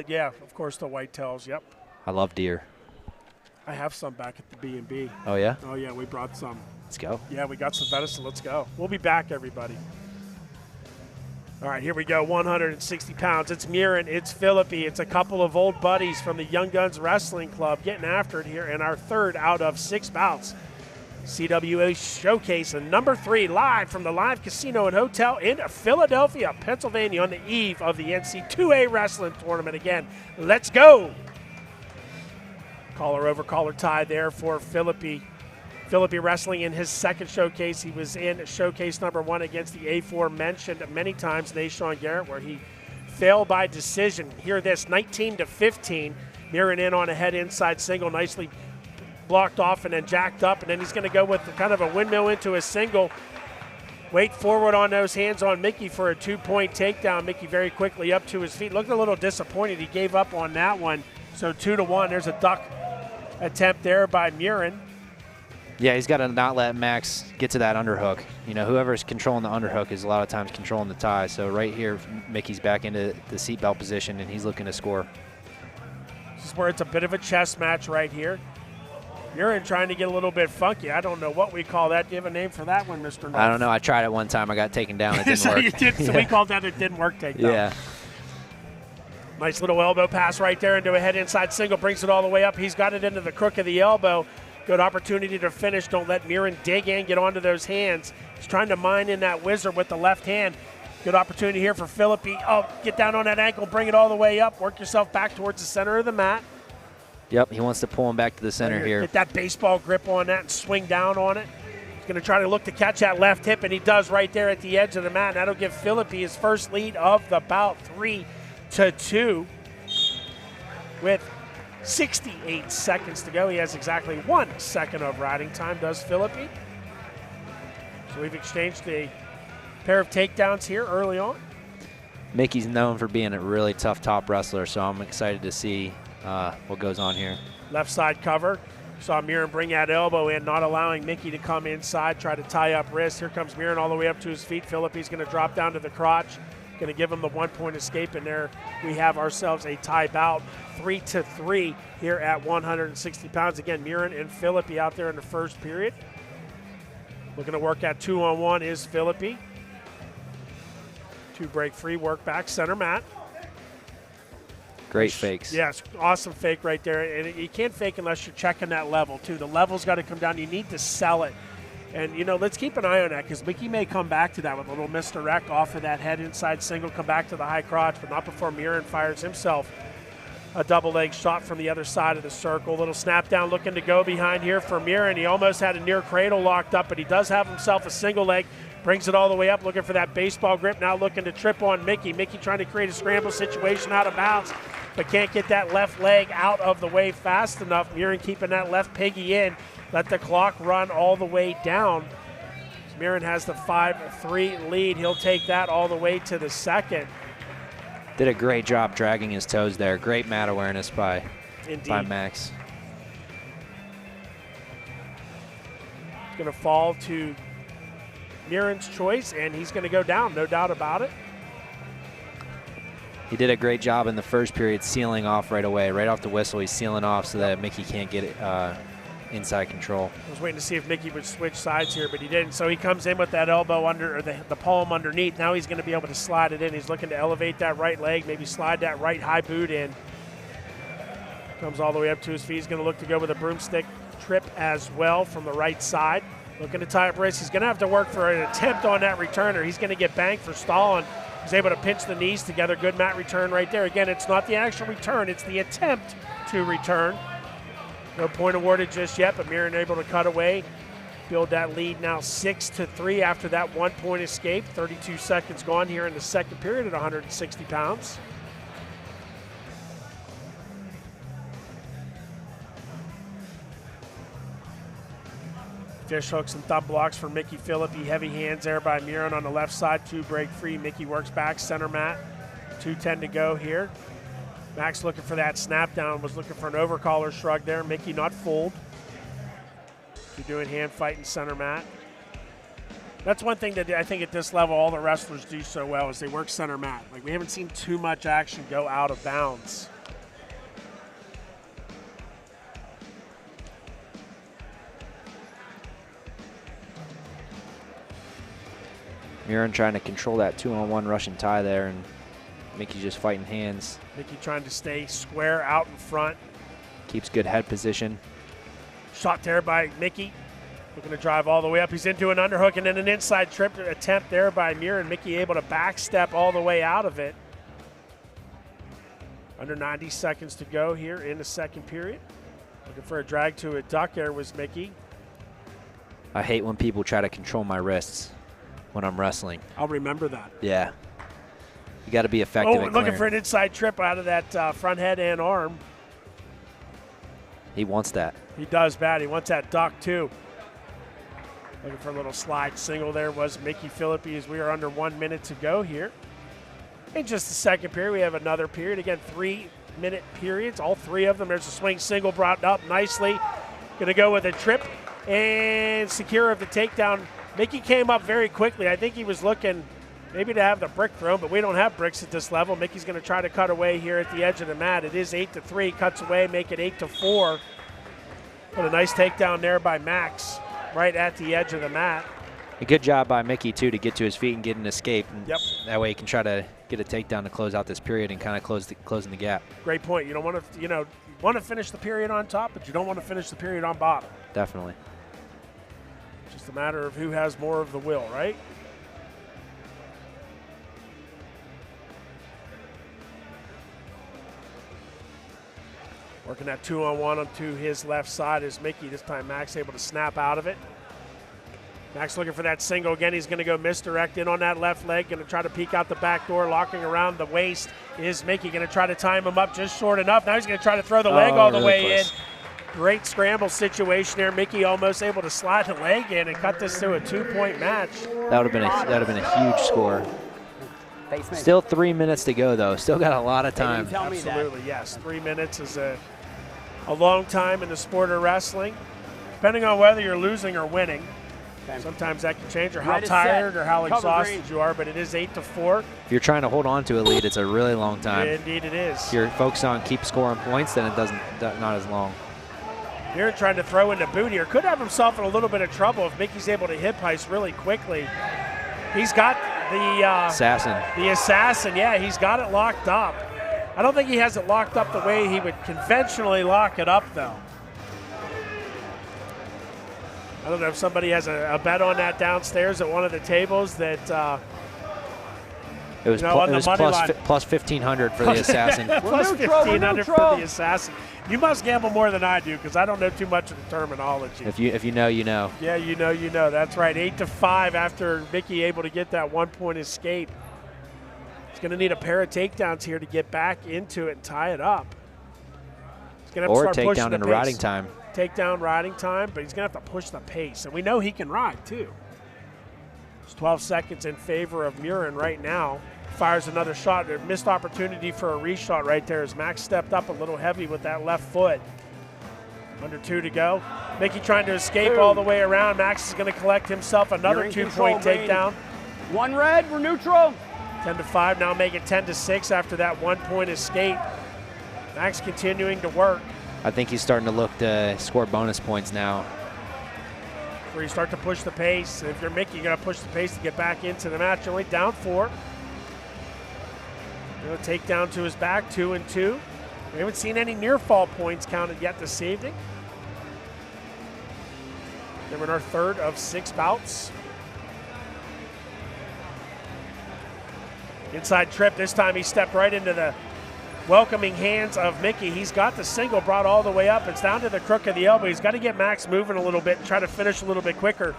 Yeah, of course, the whitetails, yep. I love deer. I have some back at the B&B. Oh, yeah? Oh, yeah, we brought some. Let's go. Yeah, we got some venison. Let's go. We'll be back, everybody. All right, here we go, 160 pounds. It's Murin, it's Phillippi, it's a couple of old buddies from the Young Guns Wrestling Club getting after it here in our third out of 6 bouts. CWA Showcase number 3, live from the Live Casino and Hotel in Philadelphia, Pennsylvania, on the eve of the NC2A Wrestling Tournament. Again, let's go. Collar over collar tie there for Phillippi. Phillippi wrestling in his second showcase. He was in showcase number 1 against the aforementioned many times Nahshon Garrett, where he failed by decision. Hear this, 19-15. Murin in on a head inside single, nicely blocked off and then jacked up, and then he's going to go with kind of a windmill into a single. Wait forward on those hands on Micky for a 2-point takedown. Micky very quickly up to his feet. Looked a little disappointed. He gave up on that one. So 2-1. There's a duck attempt there by Murin. Yeah, he's got to not let Max get to that underhook. You know, whoever's controlling the underhook is a lot of times controlling the tie. So right here, Micky's back into the seatbelt position, and he's looking to score. This is where it's a bit of a chess match right here. Murin trying to get a little bit funky. I don't know what we call that. Do you have a name for that one, Mr. North? I don't know. I tried it one time. I got taken down. It didn't so work. You did, so we called that it didn't work takedown. Yeah. Nice little elbow pass right there into a head inside single. Brings it all the way up. He's got it into the crook of the elbow. Good opportunity to finish. Don't let Murin dig in, get onto those hands. He's trying to mine in that wizard with the left hand. Good opportunity here for Phillippi. Oh, get down on that ankle, bring it all the way up. Work yourself back towards the center of the mat. Yep, he wants to pull him back to the center here. Get that baseball grip on that and swing down on it. He's going to try to look to catch that left hip, and he does right there at the edge of the mat. And that'll give Phillippi his first lead of the bout, 3-2. With 68 seconds to go. He has exactly 1 second of riding time, does Phillippi. So we've exchanged a pair of takedowns here early on. Micky's known for being a really tough top wrestler, so I'm excited to see what goes on here. Left side cover. Saw Murin bring that elbow in, not allowing Micky to come inside, try to tie up wrist. Here comes Murin all the way up to his feet. Phillippi's going to drop down to the crotch. Going to give him the 1-point escape, and there we have ourselves a tie bout, 3-3 here at 160 pounds. Again, Murin and Phillippi out there in the first period. Looking to work at 2-on-1 is Phillippi. 2 break free, work back, center mat. Great fakes. Yes, awesome fake right there. And you can't fake unless you're checking that level, too. The level's got to come down. You need to sell it. And, you know, let's keep an eye on that because Micky may come back to that with a little misdirect off of that head inside single, come back to the high crotch, but not before Murin fires himself a double leg shot from the other side of the circle. Little snap down looking to go behind here for Murin. He almost had a near cradle locked up, but he does have himself a single leg. Brings it all the way up, looking for that baseball grip. Now looking to trip on Micky. Micky trying to create a scramble situation out of bounds, but can't get that left leg out of the way fast enough. Murin keeping that left piggy in. Let the clock run all the way down. Murin has the 5-3 lead. He'll take that all the way to the second. Did a great job dragging his toes there. Great mat awareness by Max. Going to fall to Murin's choice, and he's going to go down, no doubt about it. He did a great job in the first period sealing off right away. Right off the whistle, he's sealing off so that Micky can't get it inside control. I was waiting to see if Micky would switch sides here, but he didn't. So he comes in with that elbow under, or the palm underneath. Now he's going to be able to slide it in. He's looking to elevate that right leg, maybe slide that right high boot in. Comes all the way up to his feet. He's going to look to go with a broomstick trip as well from the right side. Looking to tie up wrist. He's going to have to work for an attempt on that returner. He's going to get banged for stalling. He's able to pinch the knees together. Good mat return right there. Again, it's not the actual return. It's the attempt to return. No point awarded just yet, but Murin able to cut away. Build that lead now 6-3 after that 1-point escape. 32 seconds gone here in the second period at 160 pounds. Fish hooks and thumb blocks for Micky Phillippi. Heavy hands there by Murin on the left side. 2 break free. Micky works back, center mat. 2:10 to go here. Max looking for that snap down, was looking for an overcollar shrug there. Micky not fooled. You're doing hand fighting center mat. That's one thing that I think at this level all the wrestlers do so well is they work center mat. Like, we haven't seen too much action go out of bounds. Murin trying to control that 2-on-1 Russian tie there, and Micky just fighting hands. Micky trying to stay square out in front. Keeps good head position. Shot there by Micky. Looking to drive all the way up. He's into an underhook and then an inside trip attempt there by Murin. Micky able to backstep all the way out of it. Under 90 seconds to go here in the second period. Looking for a drag to a duck there was Micky. I hate when people try to control my wrists when I'm wrestling. I'll remember that. Yeah. You got to be effective at looking clearing. for an inside trip out of that front head and arm. He wants that. He does bad. He wants that duck too. Looking for a little slide single there was Micky Phillippi as we are under 1 minute to go here. In just the second period, we have another period. Again, 3-minute periods, all three of them. There's a swing single brought up nicely. Going to go with a trip and secure of the takedown. Micky came up very quickly. I think he was looking maybe to have the brick thrown, but we don't have bricks at this level. Micky's going to try to cut away here at the edge of the mat. It is 8-3, cuts away, make it 8-4. But a nice takedown there by Max right at the edge of the mat. A good job by Micky, too, to get to his feet and get an escape. And yep. That way he can try to get a takedown to close out this period and kind of closing the gap. Great point. You don't want to, you want to finish the period on top, but you don't want to finish the period on bottom. Definitely. Just a matter of who has more of the will, right? Working that 2-on-1 onto his left side is Micky. This time Max able to snap out of it. Max looking for that single again. He's going to go misdirect in on that left leg. Going to try to peek out the back door, locking around the waist is Micky. Going to try to time him up just short enough. Now he's going to try to throw the leg all the way close. in. Great scramble situation there. Micky almost able to slide the leg in and cut this to a 2-point match. That would have been a huge score. Still 3 minutes to go though. Still got a lot of time. Absolutely, yes. 3 minutes is a long time in the sport of wrestling. Depending on whether you're losing or winning. Sometimes that can change, or how tired or how exhausted you are, but it is 8-4. If you're trying to hold on to a lead, it's a really long time. Indeed it is. If you're focused on keep scoring points, then it not as long. Murin trying to throw in the boot here. Could have himself in a little bit of trouble if Micky's able to hip heist really quickly. He's got the assassin. The assassin, yeah, he's got it locked up. I don't think he has it locked up the way he would conventionally lock it up, though. I don't know if somebody has a bet on that downstairs at one of the tables that it was, plus 1,500 for the assassin. Plus 1,500 for the assassin. You must gamble more than I do because I don't know too much of the terminology. If you know, you know. Yeah, you know. That's right. 8-5 after Micky able to get that 1-point escape. He's going to need a pair of takedowns here to get back into it and tie it up. He's going to have to start pushing the pace. Takedown in riding time. Takedown riding time, but he's going to have to push the pace. And we know he can ride, too. It's 12 seconds in favor of Murin right now. Fires another shot. A missed opportunity for a reshot right there as Max stepped up a little heavy with that left foot. Under 2 to go. Micky trying to escape all the way around. Max is going to collect himself another 2-point takedown. One red, we're neutral. 10-5, now make it 10-6 after that 1-point escape. Max continuing to work. I think he's starting to look to score bonus points now. Where you start to push the pace. If you're Micky, you're going to push the pace to get back into the match. Only down 4. Take down to his back, 2-2. We haven't seen any near fall points counted yet this evening. We're in our third of 6 bouts. Inside trip, this time he stepped right into the welcoming hands of Micky. He's got the single brought all the way up. It's down to the crook of the elbow. He's got to get Max moving a little bit and try to finish a little bit quicker.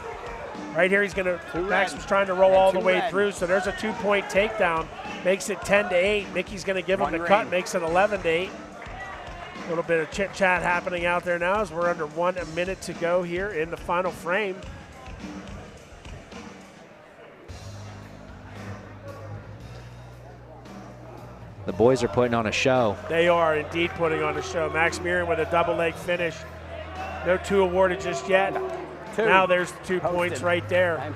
Right here, he's going to, Max was trying to roll all the way through, so there's a 2-point takedown. Makes it 10-8. Micky's going to give him the cut, makes it 11-8. A little bit of chit-chat happening out there now as we're under 1 minute to go here in the final frame. The boys are putting on a show. They are indeed putting on a show. Max Murin with a double leg finish. No 2 awarded just yet. 2. Now there's 2 points right there.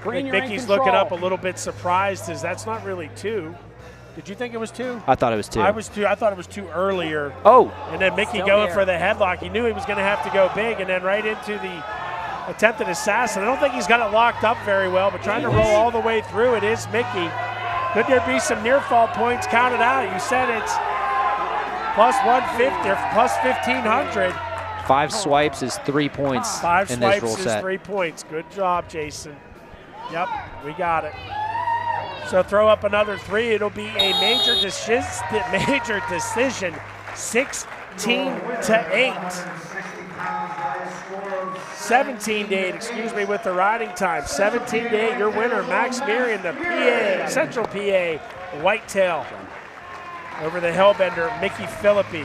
Micky's looking up a little bit surprised as that's not really 2. Did you think it was 2? I thought it was 2. I was 2. I thought it was 2 earlier. Oh. And then Micky going for the headlock. He knew he was going to have to go big, and then right into the attempted assassin. I don't think he's got it locked up very well, but trying to roll all the way through. It is Micky. Could there be some near fall points counted out? You said it's plus 150 or plus 1,500 5 swipes is 3 points 5 in this rule swipes is set. 3 points. Good job, Jason. Yep, we got it. So throw up another 3. It'll be a major decision, 16-8. 17-8, excuse me, with the riding time. 17-8, your winner, Max Murin, the PA, Central PA, Whitetail. Over the Hellbender, Micky Phillippi.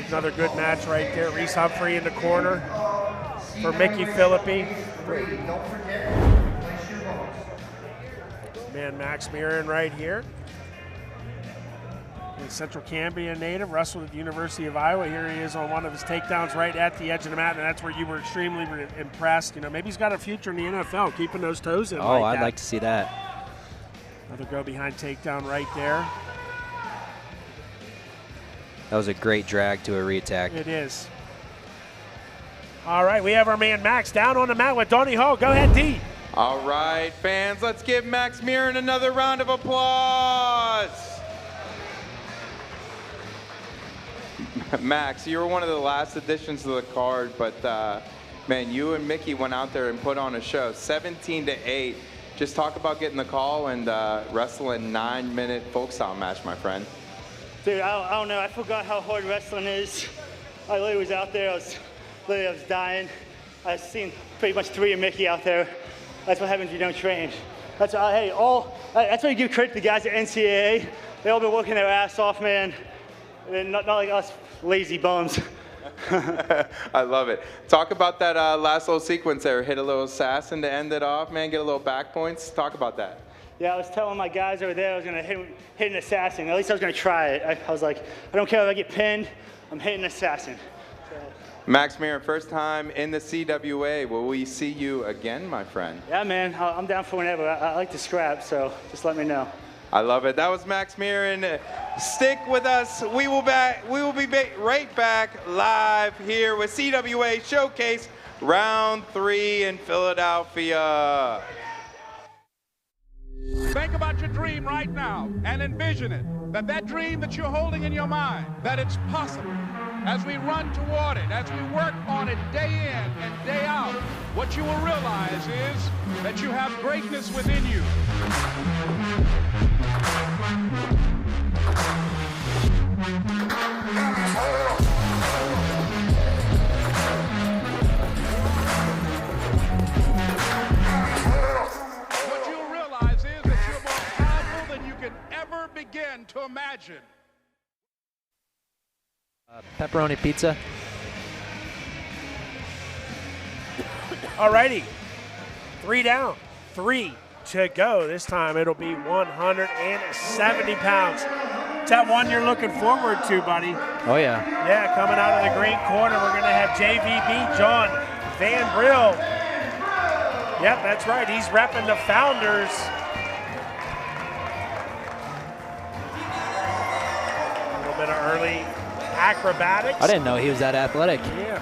Another good match right there. Reese Humphrey in the corner for Micky Phillippi. Man, Max Murin right here. A Central Cambria native, wrestled at the University of Iowa. Here he is on one of his takedowns right at the edge of the mat, and that's where you were extremely impressed. You know, maybe he's got a future in the NFL, keeping those toes in. Oh, I'd like to see that. Another go behind takedown right there. That was a great drag to a re-attack. It is. All right, we have our man Max down on the mat with Donnie Hall. Go ahead, D. All right, fans, let's give Max Murin another round of applause. Max, you were one of the last additions to the card, but man, you and Micky went out there and put on a show. 17-8. Just talk about getting the call and wrestling 9-minute Folkstyle match, my friend. Dude, I don't know. I forgot how hard wrestling is. I literally was out there. I was dying. I've seen pretty much 3 of Micky out there. That's what happens if you don't train. That's hey, that's why you give credit to the guys at NCAA. They all been working their ass off, man. And not like us lazy bums. I love it. Talk about that last little sequence there. Hit a little assassin to end it off, man. Get a little back points. Talk about that. Yeah, I was telling my guys over there I was going to hit an assassin. At least I was going to try it. I was like, I don't care if I get pinned. I'm hitting an assassin. So. Max Murin, first time in the CWA. Will we see you again, my friend? Yeah, man. I'm down for whenever. I like to scrap, so just let me know. I love it. That was Max Murin. Stick with us. We will be right back live here with CWA Showcase Round 3 in Philadelphia. Think about your dream right now and envision it. That dream that you're holding in your mind, that it's possible. As we run toward it, as we work on it day in and day out, what you will realize is that you have greatness within you. What you'll realize is that you're more powerful than you can ever begin to imagine. Pepperoni pizza. All righty. 3 down, 3 to go. This time it'll be 170 pounds. Is that one you're looking forward to, buddy? Oh, yeah. Yeah, coming out of the green corner, we're going to have JVB John Van Brill. Yep, that's right. He's repping the Founders. A little bit of early acrobatics. I didn't know he was that athletic. Yeah.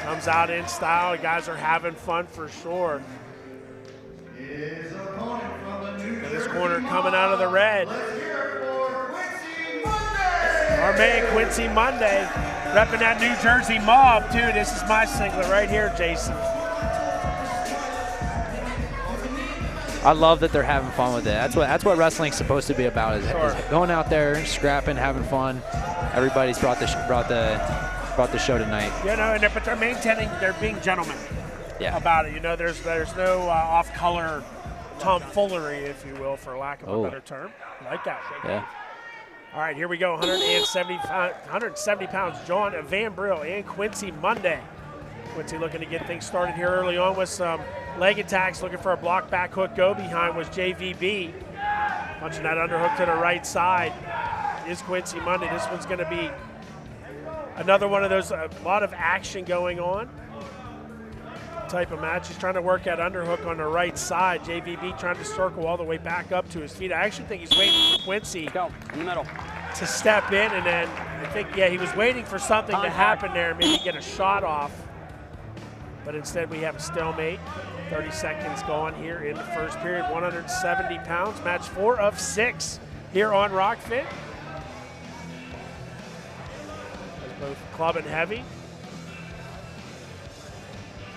Comes out in style. The guys are having fun for sure. In this corner coming out of the red. Our man Quincy Monday, repping that New Jersey mob too. This is my singlet right here, Jason. I love that they're having fun with it. That's what wrestling's supposed to be about. Is going out there, scrapping, having fun. Everybody's brought the show tonight. You know, but they're maintaining. They're being gentlemen about it. You know, there's no off-color tomfoolery, if you will, for lack of a better term. I like that. Yeah. All right, here we go. 170 pounds. John Van Brill and Quincy Monday. Quincy looking to get things started here early on with some leg attacks, looking for a block back hook go behind was JVB. Punching that underhook to the right side is Quincy Monday. This one's going to be another one of those, a lot of action going on type of match. He's trying to work that underhook on the right side. JVB trying to circle all the way back up to his feet. I actually think he's waiting for Quincy Go in the middle to step in, and then I think, he was waiting for something to happen there, maybe get a shot off. But instead we have a stalemate. 30 seconds gone here in the first period. 170 pounds, match 4 of 6 here on Rockfit. Both club and heavy.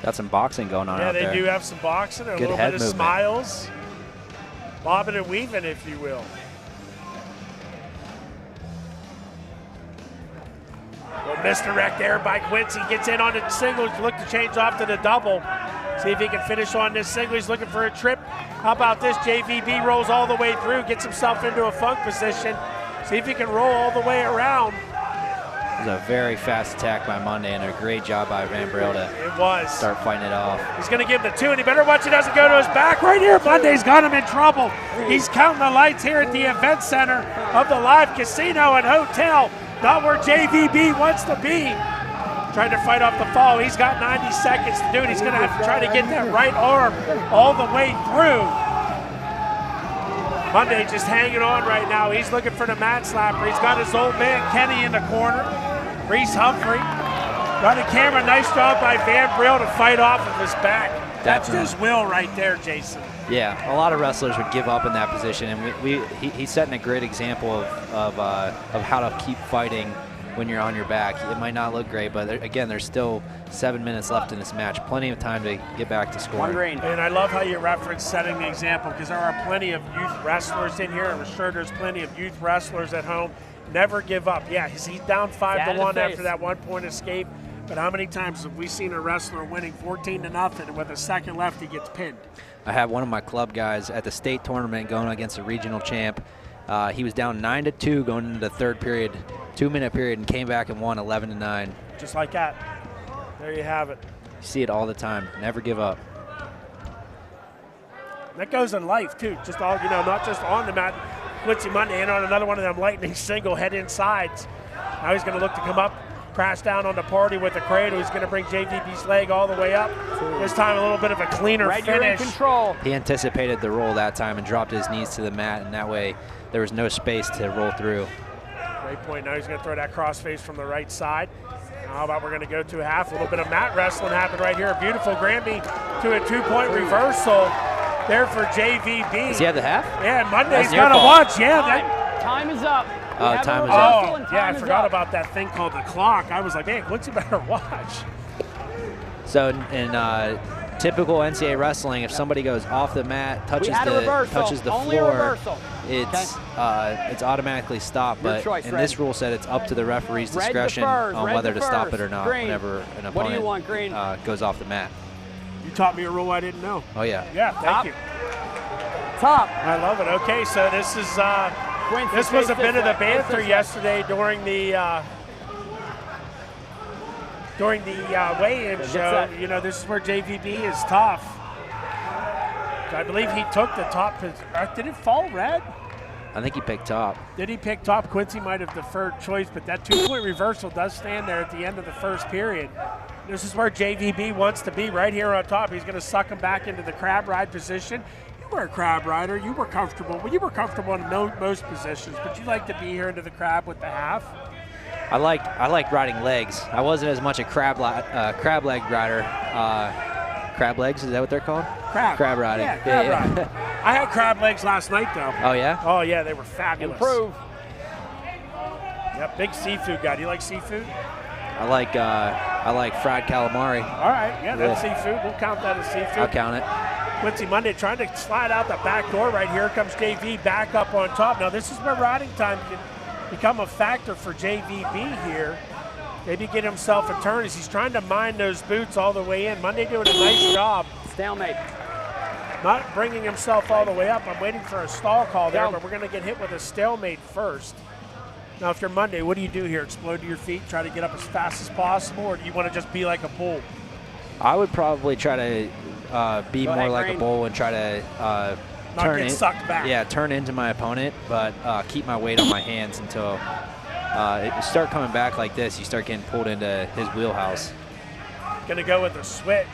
Got some boxing going on out there. Yeah, they do have some boxing and a little bit of smiles. Bobbing and weaving, if you will. Well, misdirect there by Quincy. Gets in on the single. Look to change off to the double. See if he can finish on this single. He's looking for a trip. How about this? JVB rolls all the way through, gets himself into a funk position. See if he can roll all the way around. It was a very fast attack by Monday and a great job by Van Brill to start fighting it off. He's going to give the 2, and he better watch he doesn't go to his back right here. Monday's got him in trouble. He's counting the lights here at the event center of the Live Casino and Hotel. Not where JVB wants to be. Trying to fight off the fall. He's got 90 seconds to do it. He's going to have to try to get that right arm all the way through. Monday just hanging on right now. He's looking for the mat slapper. He's got his old man Kenny in the corner. Reese Humphrey. Running camera, nice job by Van Brill to fight off of his back. That's his will right there, Jason. Yeah, a lot of wrestlers would give up in that position, and he's setting a great example of how to keep fighting when you're on your back. It might not look great, but again, there's still 7 minutes left in this match. Plenty of time to get back to scoring. And I love how you reference setting the example, because there are plenty of youth wrestlers in here. I'm sure there's plenty of youth wrestlers at home. Never give up. Yeah, he's down 5-1 after that 1-point escape. But how many times have we seen a wrestler winning 14-0, and with a second left, he gets pinned? I had one of my club guys at the state tournament going against a regional champ. He was down 9-2 going into the third period, 2-minute period, and came back and won 11-9. Just like that. There you have it. You see it all the time. Never give up. That goes in life too. Just all, not just on the mat. Quincy Monday in on another one of them lightning single head insides. Now he's going to look to come up, crash down on the party with the cradle. He's going to bring JVB's leg all the way up. This time a little bit of a cleaner finish. You're in control. He anticipated the roll that time and dropped his knees to the mat, and that way there was no space to roll through. Great point. Now he's going to throw that crossface from the right side. How about we're going to go to a half? A little bit of mat wrestling happened right here. A beautiful Granby to a 2-point reversal there for JVB. Does he have the half? Yeah, Monday's got to watch. Yeah, time is up. Time is up. Oh, yeah, I forgot about that thing called the clock. I was like, man, Quincy better watch. So in typical NCAA wrestling, if somebody goes off the mat, touches the floor, it's automatically stopped. But in this rule set, it's up to the referee's discretion on whether to stop it or not whenever an opponent goes off the mat. You taught me a rule I didn't know. Oh, yeah. Yeah, thank you. Top. I love it. Okay, so this is this was a bit of the banter yesterday during the weigh-in show. This is where JVB is tough. I believe he took the top. Did it fall red? I think he picked top. Did he pick top? Quincy might have deferred choice, but that 2-point reversal does stand there at the end of the first period. This is where JVB wants to be, right here on top. He's going to suck him back into the crab ride position. You were a crab rider. You were comfortable. Well, you were comfortable in most positions, but you like to be here into the crab with the half. I like riding legs. I wasn't as much a crab leg rider. Crab legs, is that what they're called? Crab riding. Yeah, crab riding. I had crab legs last night, though. Oh, yeah? Oh, yeah, they were fabulous. Improve. Yep, big seafood guy. Do you like seafood? I like fried calamari. All right, yeah, that's seafood. We'll count that as seafood. I'll count it. Quincy Monday trying to slide out the back door right here. Comes JV back up on top. Now, this is where riding time can become a factor for JVB here. Maybe get himself a turn as he's trying to mine those boots all the way in. Monday doing a nice job. Stalemate. Not bringing himself all the way up. I'm waiting for a stall call there, but we're going to get hit with a stalemate first. Now, if you're Monday, what do you do here? Explode to your feet, try to get up as fast as possible, or do you want to just be like a bull? I would probably try to be more like a bull and try to sucked back. Yeah, turn into my opponent, but keep my weight on my hands until you start coming back like this. You start getting pulled into his wheelhouse. Going to go with a switch.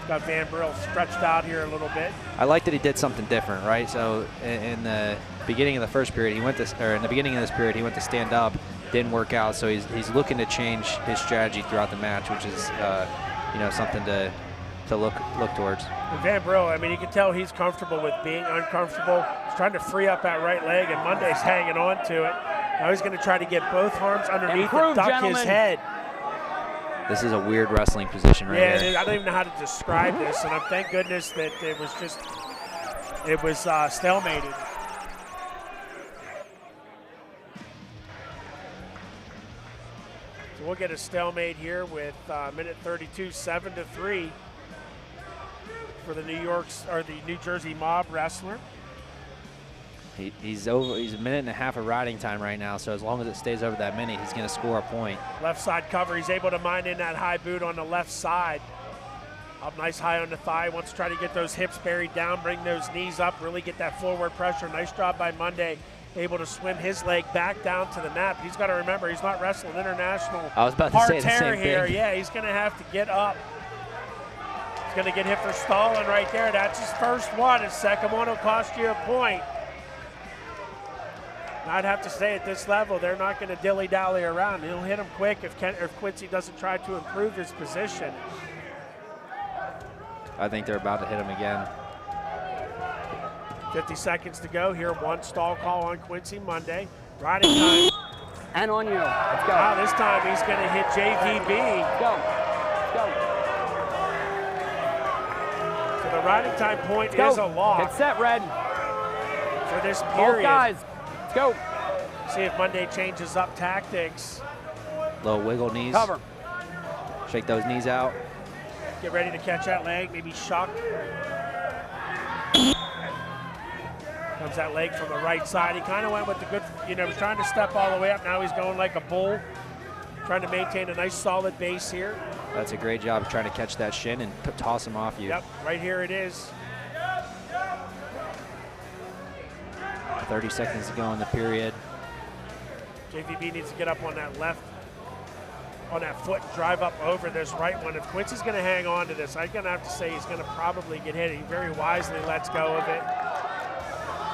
Got Van Brill stretched out here a little bit. I like that he did something different, right? So in the beginning of the first period, in the beginning of this period, he went to stand up, didn't work out, so he's looking to change his strategy throughout the match, which is something to look towards. And Van Brill, I mean, you can tell he's comfortable with being uncomfortable. He's trying to free up that right leg, and Monday's hanging on to it. Now he's going to try to get both arms underneath and duck his head. This is a weird wrestling position right here. Yeah, I don't even know how to describe this, and thank goodness that it was stalemated. So we'll get a stalemate here with minute 32, 7-3 for the New Jersey Mob wrestler. He's a minute and a half of riding time right now, so as long as it stays over that minute, he's going to score a point. Left side cover, he's able to mine in that high boot on the left side. Up nice high on the thigh, wants to try to get those hips buried down, bring those knees up, really get that forward pressure. Nice job by Monday, able to swim his leg back down to the mat. He's got to remember, he's not wrestling international I was about to say the parterre same here. thing. Yeah, he's going to have to get up. He's going to get hit for stalling right there. That's his first one. His second one will cost you a point. I'd have to say at this level, they're not going to dilly-dally around. He'll hit him quick if Quincy doesn't try to improve his position. I think they're about to hit him again. 50 seconds to go here. One stall call on Quincy Monday. Riding time. And on you. Let's go. Wow, this time he's going to hit JVB. Let's go. Let's go. So the riding time point is a lock. Get set, Red. For this Both period. guys. Let's go. See if Monday changes up tactics. Little wiggle knees. Cover. Shake those knees out. Get ready to catch that leg, maybe shuck. Comes that leg from the right side. He kind of went with the good, was trying to step all the way up. Now he's going like a bull, trying to maintain a nice solid base here. That's a great job of trying to catch that shin and toss him off you. Yep, right here it is. 30 seconds to go in the period. JVB needs to get up on that foot and drive up over this right one. If Quincy's going to hang on to this, I'm going to have to say he's going to probably get hit. He very wisely lets go of it.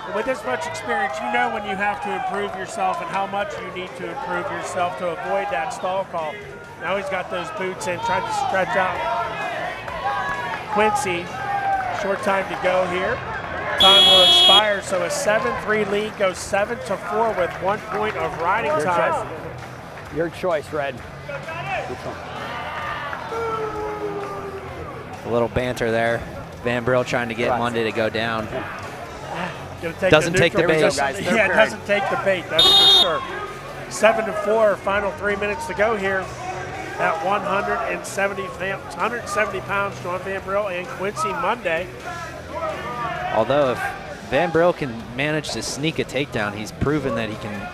But with this much experience, you know when you have to improve yourself and how much you need to improve yourself to avoid that stall call. Now he's got those boots in, trying to stretch out Quincy. Short time to go here. Time will expire, so a 7-3 lead goes 7-4 with 1 point of riding time. Your choice, Red. A little banter there. Van Brill trying to get Monday to go down. Doesn't take the bait. Yeah, it doesn't take the bait, that's for sure. 7-4, final 3 minutes to go here at 170 pounds, John Van Brill and Quincy Monday. Although if Van Brill can manage to sneak a takedown, he's proven that he can,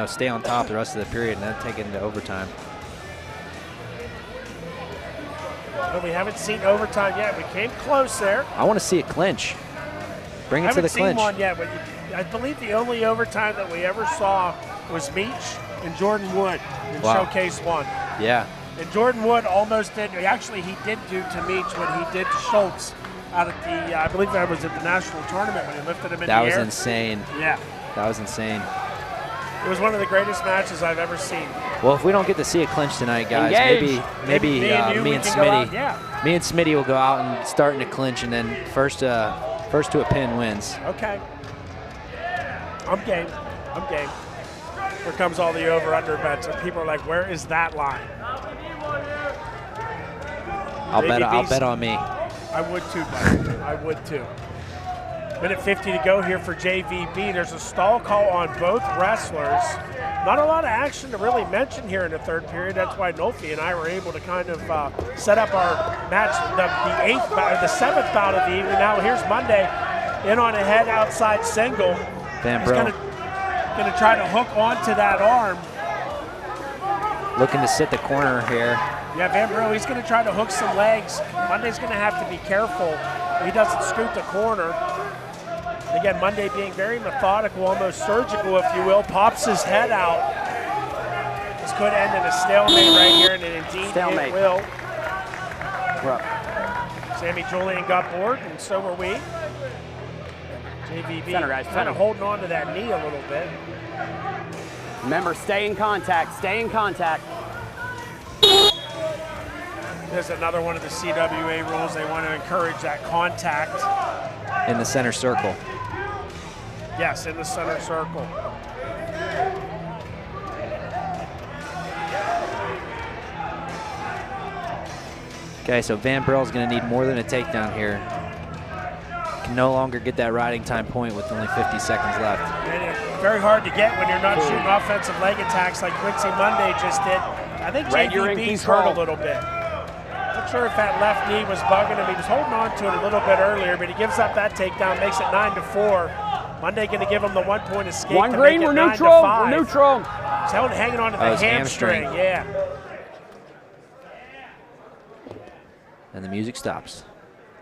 stay on top the rest of the period and then take it into overtime. But we haven't seen overtime yet. We came close there. I want to see it clinch. Bring it to the clinch. I haven't seen one yet, but I believe the only overtime that we ever saw was Meach and Jordan Wood in Showcase 1. Yeah. And Jordan Wood almost did. Actually, he did do to Meach what he did to Schultz out at the, I believe that was at the national tournament when he lifted him in the air. That was insane. Yeah. That was insane. It was one of the greatest matches I've ever seen. Well, if we don't get to see a clinch tonight, guys, maybe me and Smitty, me and Smitty will go out and start in a clinch, and then first to a pin wins. Okay. I'm game. I'm game. Here comes all the over/under bets, and people are like, "Where is that line?" I'll bet on me. I would too, buddy. I would too. Minute 50 to go here for JVB. There's a stall call on both wrestlers. Not a lot of action to really mention here in the third period. That's why Nolfi and I were able to kind of set up our match, the seventh bout of the evening. Now here's Monday in on a head outside single. Van Brill. He's going to try to hook onto that arm. Looking to sit the corner here. Yeah, Van Brill, he's going to try to hook some legs. Monday's going to have to be careful he doesn't scoot the corner. Again, Monday being very methodical, almost surgical, if you will, pops his head out. This could end in a stalemate right here, and indeed it will. We're up. Sammy Julian got bored, and so were we. JVB Center, guys, kind of holding on to that knee a little bit. Remember, stay in contact, stay in contact. There's another one of the CWA rules. They want to encourage that contact. In the center circle. Yes, in the center circle. Okay, so Van Brill's going to need more than a takedown here. Can no longer get that riding time point with only 50 seconds left. And it's very hard to get when you're not shooting offensive leg attacks like Quincy Monday just did. I think JVB's hurt a little bit. Not sure if that left knee was bugging him. He was holding on to it a little bit earlier, but he gives up that takedown, makes it 9-4. Monday going to give him the 1 point escape. One green, we're neutral. We're neutral. He's hanging on to the hamstring. Yeah. And the music stops.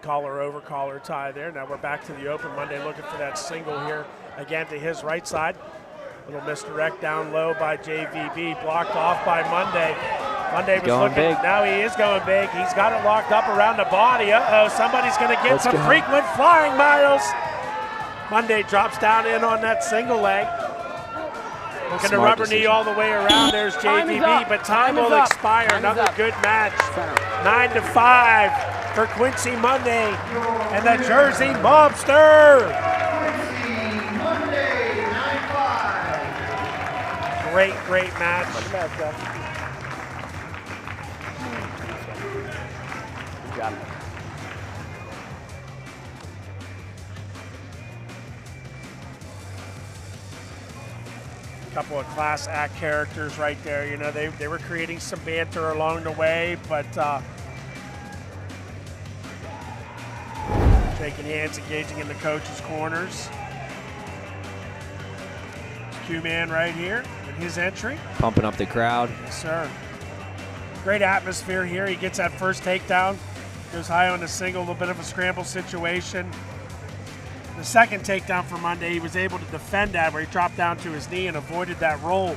Collar over, collar tie there. Now we're back to the open. Monday looking for that single here again to his right side. Little misdirect down low by JVB, blocked off by Monday. Monday was looking big. Now he is going big. He's got it locked up around the body. Uh-oh, somebody's going to get some frequent flying miles. Monday drops down in on that single leg. Looking to rubber knee all the way around. There's JVB, but time will expire. Another good match. 9-5 for Quincy Monday and the Jersey Mobster. Great match. Good job. Couple of class act characters right there. You know, they were creating some banter along the way, but shaking hands, engaging in the coaches' corners. Q-Man right here in his entry. Pumping up the crowd. Yes, sir. Great atmosphere here. He gets that first takedown. Goes high on the single, a little bit of a scramble situation. The second takedown for Monday, he was able to defend that where he dropped down to his knee and avoided that roll.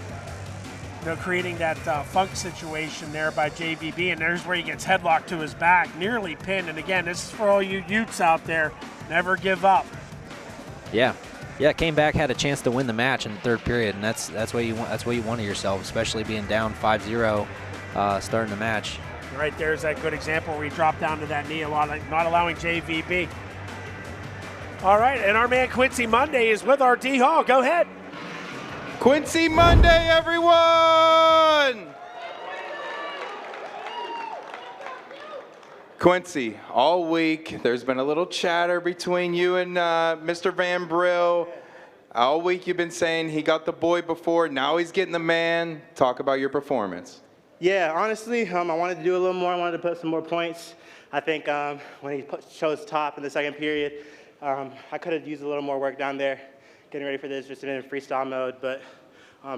You know, creating that funk situation there by JVB, and there's where he gets headlocked to his back, nearly pinned. And again, this is for all you Utes out there. Never give up. Yeah, came back, had a chance to win the match in the third period, and that's what you want. That's what you want of yourself, especially being down 5-0, starting the match. Right there's that good example where he dropped down to that knee a lot, not allowing JVB. All right, and our man Quincy Monday is with our D Hall. Go ahead. Quincy Monday, everyone! Quincy, all week there's been a little chatter between you and Mr. Van Brill. All week you've been saying he got the boy before, now he's getting the man. Talk about your performance. Yeah, honestly, I wanted to do a little more. I wanted to put some more points. I think when he chose top in the second period, I could have used a little more work down there, getting ready for this, just in freestyle mode. But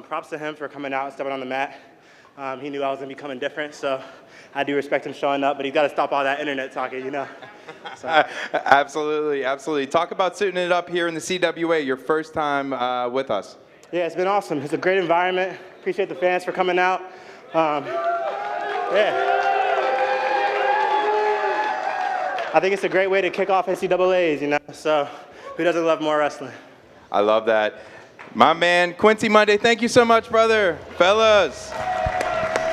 props to him for coming out and stepping on the mat. He knew I was going to be coming different, so I do respect him showing up. But he's got to stop all that internet talking, you know. So. Absolutely. Talk about suiting it up here in the CWA, your first time with us. Yeah, it's been awesome. It's a great environment. Appreciate the fans for coming out. Yeah. I think it's a great way to kick off NCAAs, you know, so who doesn't love more wrestling? I love that. My man, Quincy Monday, thank you so much, brother. Fellas.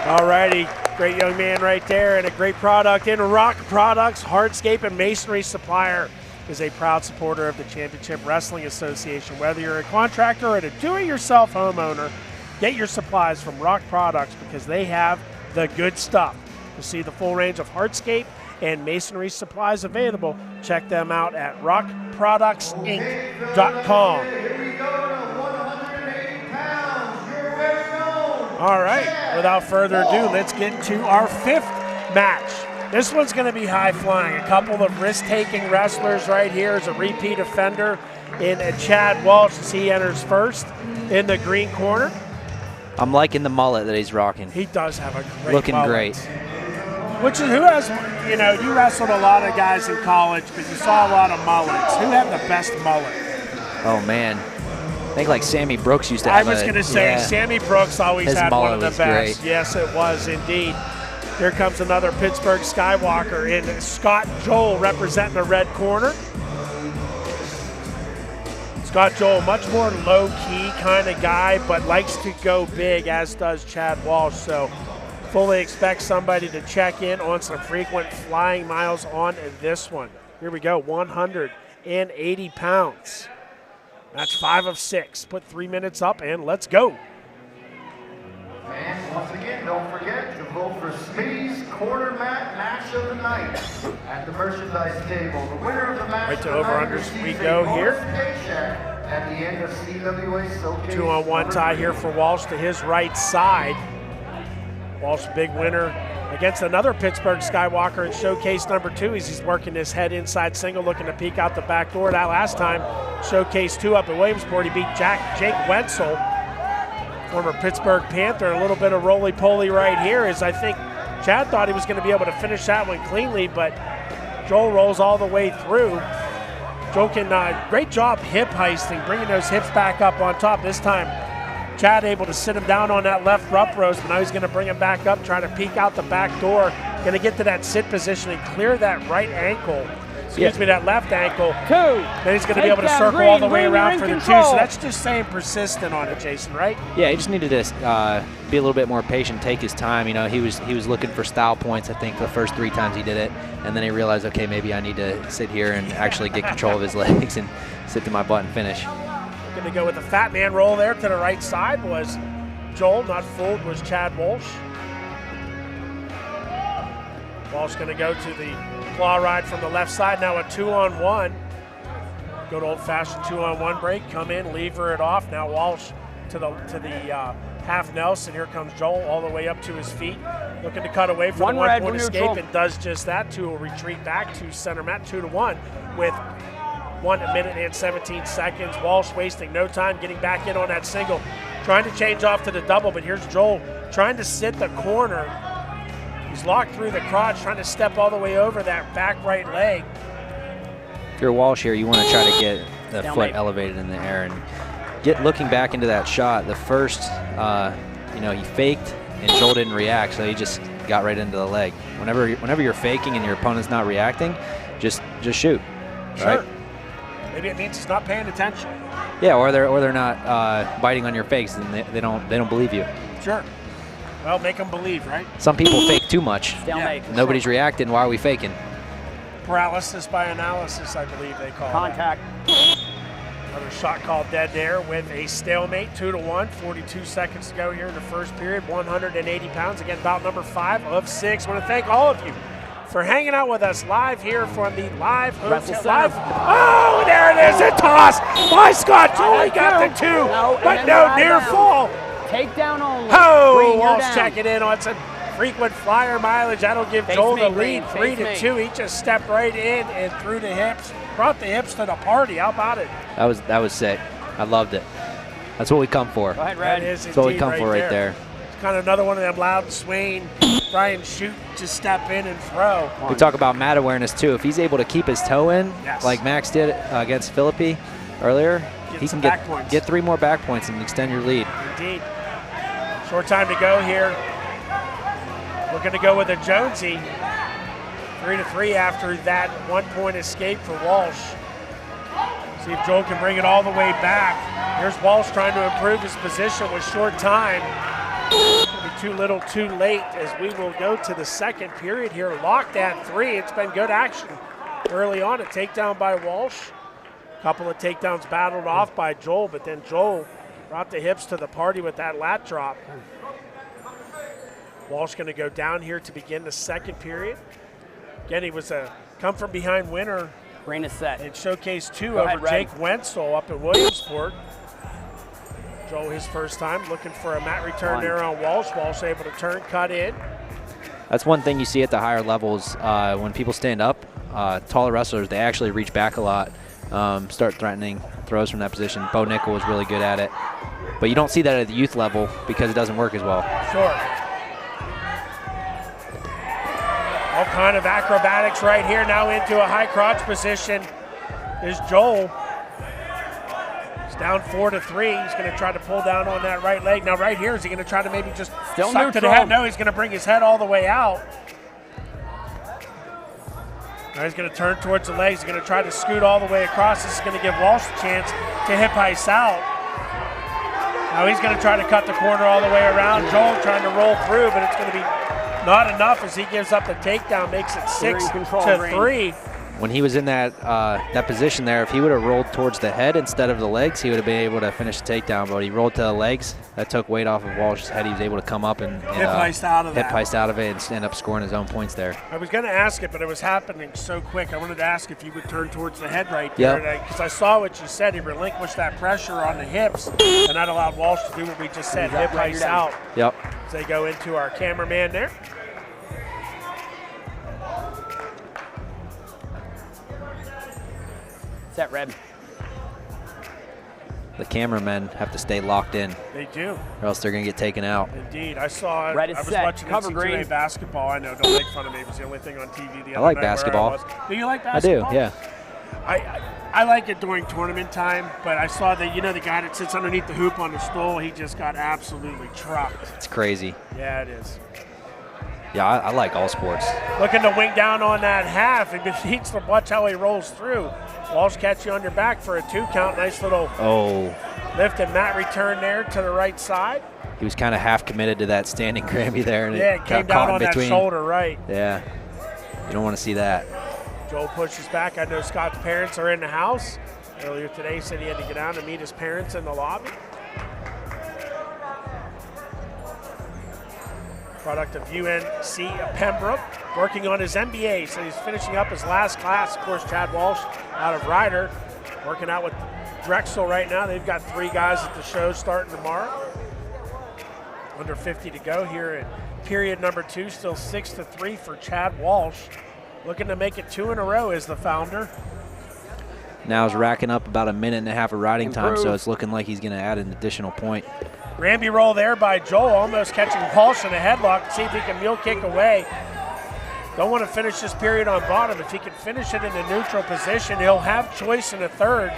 All righty, great young man right there, and a great product in Rock Products. Hardscape and Masonry Supplier is a proud supporter of the Championship Wrestling Association. Whether you're a contractor or a do-it-yourself homeowner, get your supplies from Rock Products because they have the good stuff. To see the full range of hardscape and masonry supplies available, check them out at rockproductsinc.com. All right, without further ado, let's get to our fifth match. This one's going to be high-flying. A couple of risk-taking wrestlers right here is a repeat offender in Chad Walsh as he enters first in the green corner. I'm liking the mullet that he's rocking. He does have a great Looking mullet. great. Which is, who has, you know, you wrestled a lot of guys in college, but you saw a lot of mullets. Who had the best mullet? Oh, man. I think like Sammy Brooks used to have I was going to say, yeah. Sammy Brooks always His had one of the was best. Great. Yes, it was indeed. Here comes another Pittsburgh Skywalker in Scott Joll representing the red corner. Scott Joll, much more low-key kind of guy, but likes to go big, as does Chad Walsh. So fully expect somebody to check in on some frequent flying miles on this one. Here we go, 180 pounds. That's 5 of 6. Put 3 minutes up, and let's go. And once again, don't forget to vote for Smitty's Corner Mat Match of the Night at the merchandise table. The winner of the match right to over-unders we go here. At the end of CWA Showcase. 2-on-1 tie here for Walsh to his right side. Walsh, big winner against another Pittsburgh Skywalker in Showcase number 2 as he's working his head inside single, looking to peek out the back door. That last time, Showcase 2 up at Williamsport, he beat Jake Wenzel, former Pittsburgh Panther. A little bit of roly-poly right here as I think Chad thought he was going to be able to finish that one cleanly, but Joll rolls all the way through. Joll can, great job hip heisting, bringing those hips back up on top. This time, Chad able to sit him down on that left rump roast, but now he's going to bring him back up, try to peek out the back door. Going to get to that sit position and clear that right ankle. Excuse me, that left ankle. 2. Then he's going to be able to circle all the way around for the 2. So that's just saying persistent on it, Jason, right? Yeah, he just needed to be a little bit more patient, take his time. You know, he was looking for style points, I think, the first 3 times he did it. And then he realized, okay, maybe I need to sit here and actually get control of his legs and sit to my butt and finish. Going to go with the fat man roll there to the right side was Joll. Not fooled was Chad Walsh. Walsh going to go to the claw ride from the left side. Now a 2-on-1. Good old-fashioned 2-on-1 break. Come in, lever it off. Now Walsh to the half Nelson. Here comes Joll all the way up to his feet. Looking to cut away from the one-point escape and does just that. 2 will retreat back to center mat, 2-1 with 1 minute and 17 seconds. Walsh wasting no time getting back in on that single. Trying to change off to the double, but here's Joll trying to sit the corner. He's locked through the crotch, trying to step all the way over that back right leg. If you're Walsh here, you want to try to get the foot elevated in the air and looking back into that shot. The first, he faked and Joll didn't react, so he just got right into the leg. Whenever you're faking and your opponent's not reacting, just shoot. Sure. Right? Maybe it means he's not paying attention. Yeah, or they're not biting on your face and they don't believe you. Sure. Well, make them believe, right? Some people fake too much. Stalemate. Nobody's reacting. Why are we faking? Paralysis by analysis, I believe they call Contact. That. Another shot called dead there with a stalemate, 2-1. 42 seconds to go here in the first period. 180 pounds. Again, bout number 5 of 6. I want to thank all of you for hanging out with us live here from the live hotel. Oh, there it is, a toss by Scott Joll. He got the 2, but no near fall. Takedown only. Oh, Walsh checking in on some frequent flyer mileage. That'll give Joll the lead, 3-2. He just stepped right in and threw the hips, brought the hips to the party. How about it? That was sick. I loved it. That's what we come for. Go ahead, Red. That's what we come for right there. It's kind of another one of them loud and swaying, try and shoot, just step in and throw. We talk about mat awareness too. If he's able to keep his toe in, like Max did against Phillippi earlier, he can get 3 more back points and extend your lead. Indeed. Short time to go here. We're going to go with a Jonesy. 3-3 after that 1-point escape for Walsh. See if Joll can bring it all the way back. Here's Walsh trying to improve his position with short time. It'll be too little too late as we will go to the second period here. Locked at 3. It's been good action early on. A takedown by Walsh. A couple of takedowns battled off by Joll, but then Joll brought the hips to the party with that lat drop. Walsh going to go down here to begin the second period. Again, he was a come-from-behind winner Green is set. in Showcase 2 over Jake Wenzel up at Williamsport. Joll his first time, looking for a mat return there on Walsh. Walsh able to turn, cut in. That's one thing you see at the higher levels. When people stand up, taller wrestlers, they actually reach back a lot, start threatening throws from that position. Bo Nickel was really good at it. But you don't see that at the youth level because it doesn't work as well. Sure. All kind of acrobatics right here. Now into a high crotch position is Joll. He's down 4-3. He's going to try to pull down on that right leg. Now right here, is he going to try to maybe just suck to the head? No, he's going to bring his head all the way out. Now he's going to turn towards the legs. He's going to try to scoot all the way across. This is going to give Walsh a chance to hip ice out. Now he's going to try to cut the corner all the way around. Joll trying to roll through, but it's going to be not enough as he gives up the takedown, makes it 6-3. When he was in that position there, if he would have rolled towards the head instead of the legs, he would have been able to finish the takedown. But he rolled to the legs. That took weight off of Walsh's head. He was able to come up and hip-iced out of it and end up scoring his own points there. I was going to ask it, but it was happening so quick. I wanted to ask if you would turn towards the head right there. Because I saw what you said. He relinquished that pressure on the hips, and that allowed Walsh to do what we just said, hip-ice out. Yep. As they go into our cameraman there. Set, Red. The cameramen have to stay locked in. They do. Or else they're going to get taken out. Indeed. I saw it. Red is I was set. watching Cover CWA green. basketball. I know, don't make fun of me. It was the only thing on TV the other night. I like basketball. Do you like basketball? I do, yeah. I like it during tournament time, but I saw that, the guy that sits underneath the hoop on the stool, he just got absolutely trucked. It's crazy. Yeah, it is. Yeah, I like all sports. Looking to wing down on that half. He needs to watch how he rolls through. Walsh catch you on your back for a 2 count. Nice little lift and mat return there to the right side. He was kind of half committed to that standing Grammy there. And it came down on that shoulder right. Yeah, you don't want to see that. Joll pushes back. I know Scott's parents are in the house. Earlier today he said he had to get down and meet his parents in the lobby. Product of UNC Pembroke, working on his MBA, so he's finishing up his last class. Of course, Chad Walsh out of Ryder, working out with Drexel right now. They've got 3 guys at the show starting tomorrow. Under 50 to go here in period number 2, still 6-3 for Chad Walsh. Looking to make it 2 in a row as the founder. Now he's racking up about a minute and a half of riding time, so it's looking like he's going to add an additional point. Ramby roll there by Joll, almost catching Walsh in a headlock. See if he can mule kick away. Don't want to finish this period on bottom. If he can finish it in a neutral position, he'll have choice in a third.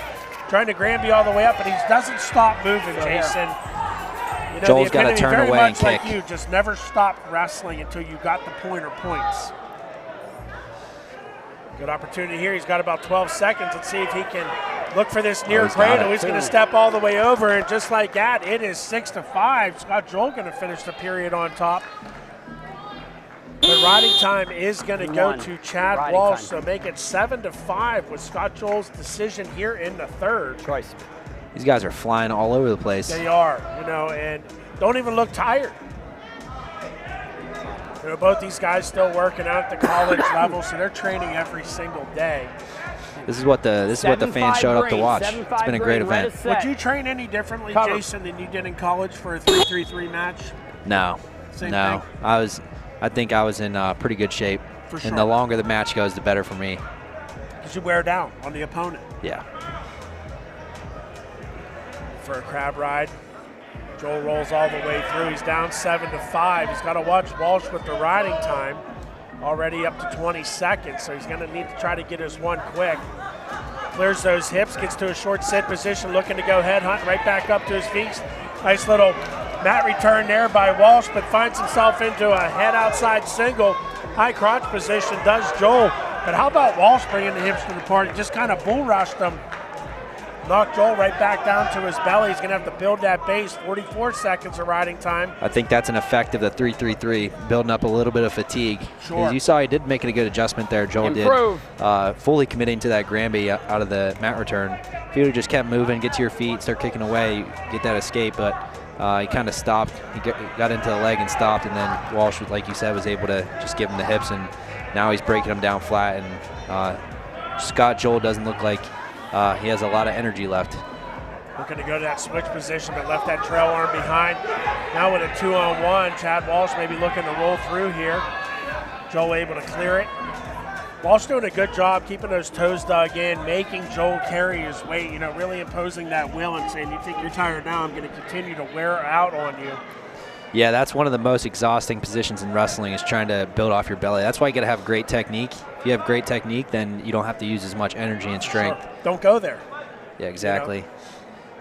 Trying to Granby all the way up, but he doesn't stop moving, Jason. Joel's got to turn away and kick. Like you, just never stop wrestling until you got the pointer points. Good opportunity here. He's got about 12 seconds. Let's see if he can look for this near cradle. He's going to step all the way over, and just like that, it is 6-5. Scott Joll going to finish the period on top. But riding time is going to go to Chad Walsh, so make it 7-5 with Scott Joll's decision here in the third. Choice. These guys are flying all over the place. They are, and don't even look tired. Both these guys still working out at the college level, so they're training every single day. This is what the fans showed up to watch. It's been a great event. Would you train any differently, Jason, than you did in college for a 3-3-3 match? No. Same thing? I think I was in pretty good shape. For sure. And the longer the match goes, the better for me. Because you wear down on the opponent. Yeah. For a crab ride. Joll rolls all the way through. He's down 7-5. He's got to watch Walsh with the riding time. Already up to 20 seconds, so he's going to need to try to get his one quick. Clears those hips, gets to a short sit position, looking to go headhunt right back up to his feet. Nice little mat return there by Walsh, but finds himself into a head outside single. High crotch position does Joll. But how about Walsh bringing the hips to the party? Just kind of bull rushed him. Knocked Joll right back down to his belly. He's going to have to build that base. 44 seconds of riding time. I think that's an effect of the 3-3-3, building up a little bit of fatigue. Sure. As you saw, he did make a good adjustment there. Joll did. Fully committing to that Granby out of the mat return. If you would have just kept moving, get to your feet, start kicking away, get that escape, but he kind of stopped. He got into the leg and stopped, and then Walsh, like you said, was able to just give him the hips, and now he's breaking him down flat. And Scott Joll doesn't look like he has a lot of energy left. Looking to go to that switch position, but left that trail arm behind. Now with a 2-on-1, Chad Walsh maybe looking to roll through here. Joll able to clear it. Walsh doing a good job keeping those toes dug in, making Joll carry his weight, really imposing that will and saying, you think you're tired now, I'm going to continue to wear out on you. Yeah, that's one of the most exhausting positions in wrestling, is trying to build off your belly. That's why you got to have great technique. If you have great technique, then you don't have to use as much energy and strength. Sure. Don't go there. Yeah, exactly.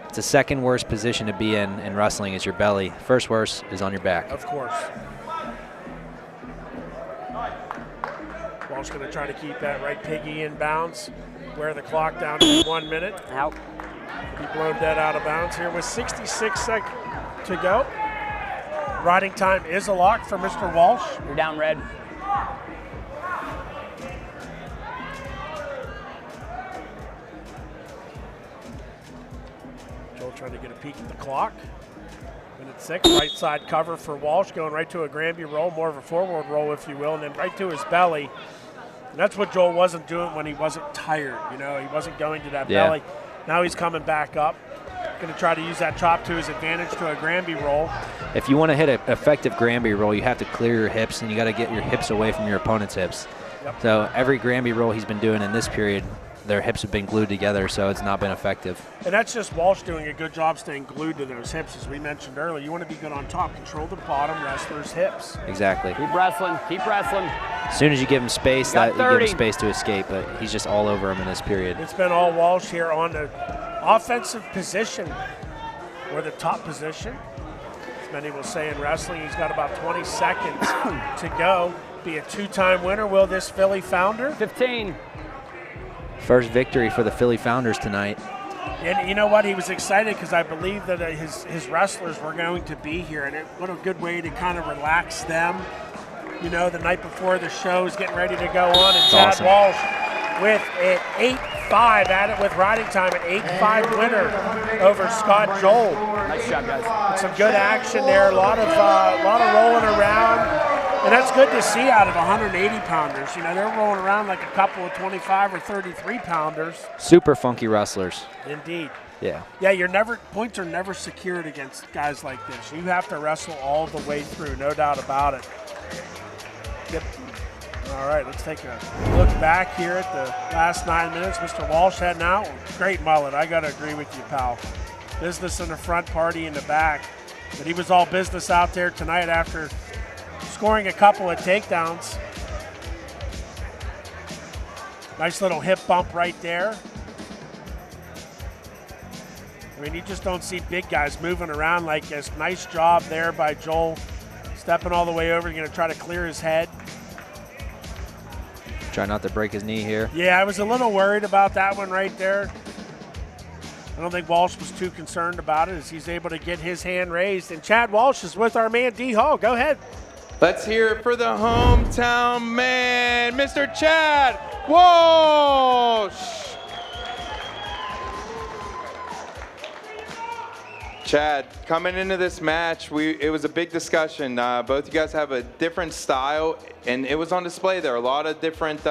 It's the second worst position to be in wrestling is your belly. First worst is on your back. Of course. Walsh going to try to keep that right piggy in bounds, wear the clock down to 1 minute. Out. He blown dead out of bounds here with 66 seconds to go. Riding time is a lock for Mr. Walsh. You're down red. Joll trying to get a peek at the clock. Minute 6, right side cover for Walsh, going right to a Granby roll, more of a forward roll, if you will, and then right to his belly. And that's what Joll wasn't doing when he wasn't tired. You know, he wasn't going to that belly. Now he's coming back up. Going to try to use that chop to his advantage to a Granby roll. If you want to hit an effective Granby roll, you have to clear your hips, and you got to get your hips away from your opponent's hips. Yep. So every Granby roll he's been doing in this period, their hips have been glued together, so it's not been effective. And that's just Walsh doing a good job staying glued to those hips. As we mentioned earlier, you want to be good on top. Control the bottom wrestler's hips. Exactly. Keep wrestling. Keep wrestling. As soon as you give him space, You you give him 30. space to escape, but he's just all over him in this period. It's been all Walsh here on the offensive position, or the top position. As many will say in wrestling, he's got about 20 seconds to go. Be a two-time winner. Will this Philly founder? 15. First victory for the Philly Founders tonight. And you know what? He was excited because I believe that his wrestlers were going to be here, and what a good way to kind of relax them. You know, the night before the show is getting ready to go on, and Chad awesome. Walsh with an 8-5 at it with riding time, an 8-5 winner over Scott Joll. Nice job, guys. Some good action there, a lot of rolling around. And that's good to see out of 180-pounders. You know, they're rolling around like a couple of 25 or 33-pounders. Super funky wrestlers. Indeed. Yeah. Yeah, points are never secured against guys like this. You have to wrestle all the way through, no doubt about it. Yep. All right, let's take a look back here at the last 9 minutes. Mr. Walsh heading out. Great mullet. I got to agree with you, pal. Business in the front, party in the back. But he was all business out there tonight after scoring a couple of takedowns. Nice little hip bump right there. I mean, you just don't see big guys moving around like this. Nice job there by Joll, stepping all the way over. You're going to try to clear his head. Try not to break his knee here. Yeah, I was a little worried about that one right there. I don't think Walsh was too concerned about it as he's able to get his hand raised. And Chad Walsh is with our man D Hall. Go ahead. Let's hear it for the hometown man, Mr. Chad Walsh. Chad, coming into this match, it was a big discussion. Both you guys have a different style, and it was on display there. A lot of different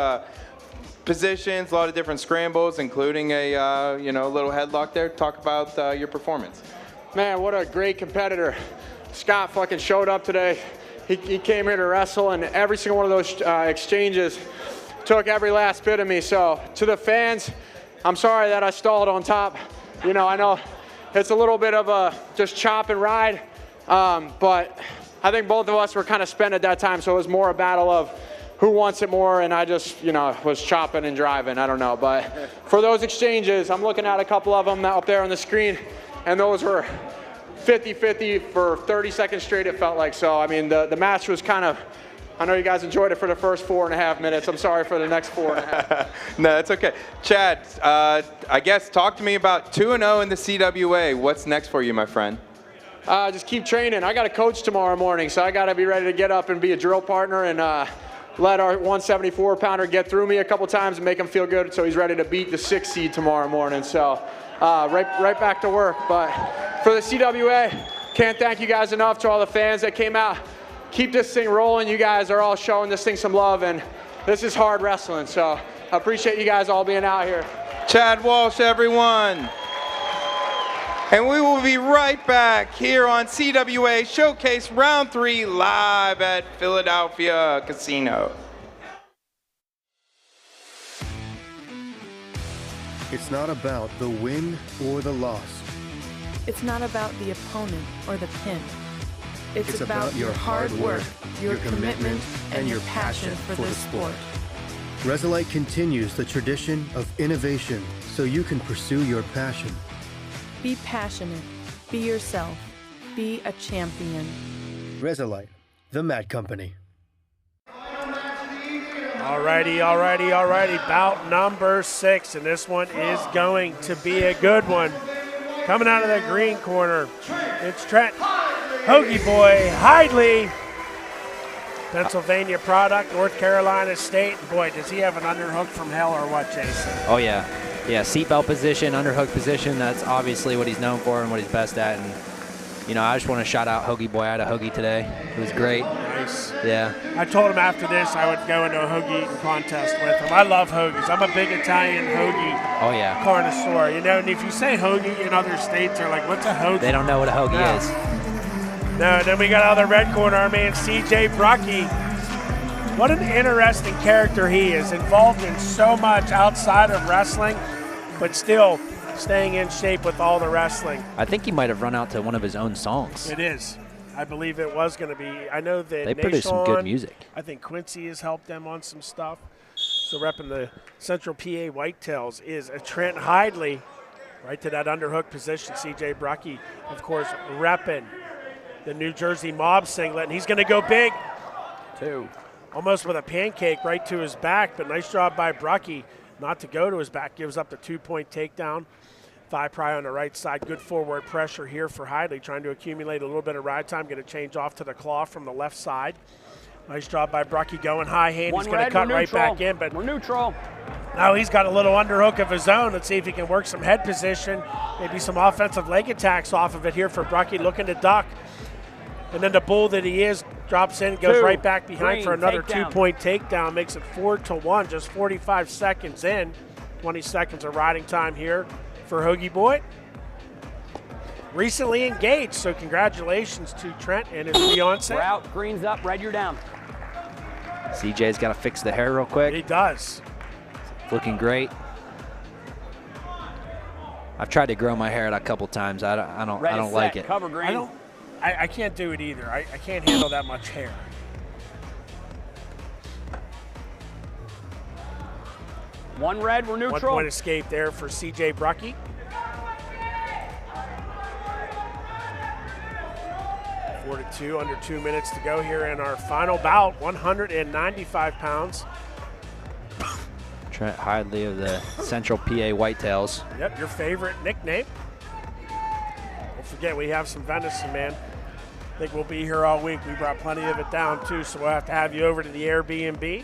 positions, a lot of different scrambles, including a little headlock there. Talk about your performance. Man, what a great competitor. Scott fucking showed up today. He came here to wrestle, and every single one of those exchanges took every last bit of me. So to the fans, I'm sorry that I stalled on top. You know, I know it's a little bit of a just chop and ride, but I think both of us were kind of spent at that time, so it was more a battle of who wants it more, and I just, was chopping and driving. I don't know, but for those exchanges, I'm looking at a couple of them up there on the screen, and those were 50-50 for 30 seconds straight, it felt like. So, I mean, the match was kind of, I know you guys enjoyed it for the first 4.5 minutes. I'm sorry for the next 4.5. No, that's okay. Chad, I guess talk to me about 2-0 in the CWA. What's next for you, my friend? Just keep training. I got a coach tomorrow morning, so I got to be ready to get up and be a drill partner and let our 174-pounder get through me a couple times and make him feel good so he's ready to beat the 6 seed tomorrow morning. So right back to work. But for the CWA, can't thank you guys enough to all the fans that came out. Keep this thing rolling. You guys are all showing this thing some love, and this is hard wrestling. So I appreciate you guys all being out here. Chad Walsh, everyone. And we will be right back here on CWA Showcase Round 3 live at Philadelphia Casino. It's not about the win or the loss. It's not about the opponent or the pin. It's about your hard work, your commitment, and your passion for the sport. Resolite continues the tradition of innovation so you can pursue your passion. Be passionate. Be yourself. Be a champion. Resolite, the Mat Company. All Alrighty. Bout number 6, and this one is going to be a good one. Coming out of the green corner, it's Trent, Hoagie Boy, Hidlay, Pennsylvania product, North Carolina State. Boy, does he have an underhook from hell or what, Jason? Oh, yeah. Yeah, seatbelt position, underhook position, that's obviously what he's known for and what he's best at. And, you know, I just want to shout out Hoagie Boy. I had a hoagie today. It was great. Nice. Yeah. I told him after this I would go into a hoagie eating contest with him. I love hoagies. I'm a big Italian hoagie connoisseur. You know, and if you say hoagie in other states, they're like, what's a hoagie? They don't know what a hoagie is. No, then we got out of the red corner, our man CJ Brucki. What an interesting character he is, involved in so much outside of wrestling, but still staying in shape with all the wrestling. I think he might have run out to one of his own songs. It is. I believe it was going to be. I know that they produce some good music. I think Quincy has helped them on some stuff. So repping the Central PA Whitetails is a Trent Hidlay, right to that underhook position. CJ Brucki, of course, repping the New Jersey Mob singlet, and he's going to go big. 2. Almost with a pancake right to his back, but nice job by Brucki not to go to his back. Gives up the 2-point takedown. Thigh pry on the right side. Good forward pressure here for Hidlay, trying to accumulate a little bit of ride time. Going to change off to the claw from the left side. Nice job by Brucki going high hand. He's going to cut right back in, but we're neutral. Now he's got a little underhook of his own. Let's see if he can work some head position, maybe some offensive leg attacks off of it here for Brucki, looking to duck. And then the bull that he is drops in, goes right back behind for another 2-point takedown, makes it 4-1, just 45 seconds in. 20 seconds of riding time here for Hoagie Boy. Recently engaged, so congratulations to Trent and his fiance. We're out, green's up, red, you're down. CJ's got to fix the hair real quick. He does. It's looking great. I've tried to grow my hair a couple times. I don't like it. Cover green. I can't do it either. I can't handle that much hair. One red, we're neutral. 1-point escape there for CJ Brucki. Four to 2, under 2 minutes to go here in our final bout. 195 pounds. Trent Hidlay of the Central PA Whitetails. Yep, your favorite nickname. Don't forget, we have some venison, man. I think we'll be here all week. We brought plenty of it down, too, so we'll have to have you over to the Airbnb.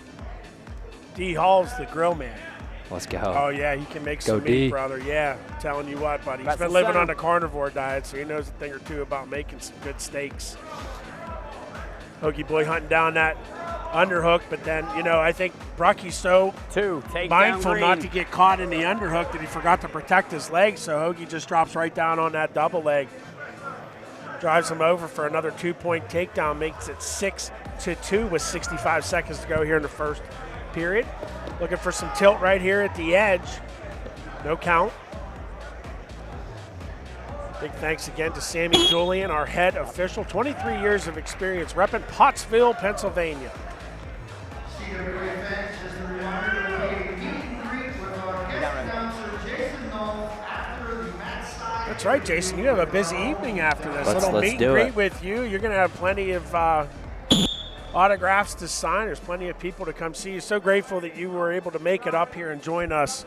D. Hall's the grill man. Let's go. Oh, yeah, he can make some meat, brother. Yeah, I'm telling you what, buddy. He's been living on the carnivore diet, so he knows a thing or two about making some good steaks. Hoagie Boy hunting down that underhook, but then, you know, I think Brucki's so mindful not to get caught in the underhook that he forgot to protect his leg, so Hoagie just drops right down on that double leg. Drives him over for another 2-point takedown, makes it 6-2 with 65 seconds to go here in the first period. Looking for some tilt right here at the edge. No count. Big thanks again to Sammy Julian, our head official. 23 years of experience repping Pottsville, Pennsylvania. CWA fans, just a reminder that we have a meet and greet with our guest announcer, Jason Knoll, after the match side. That's right, Jason. You have a busy evening after this. Let's meet and greet with you. You're going to have plenty of autographs to sign. There's plenty of people to come see you. So grateful that you were able to make it up here and join us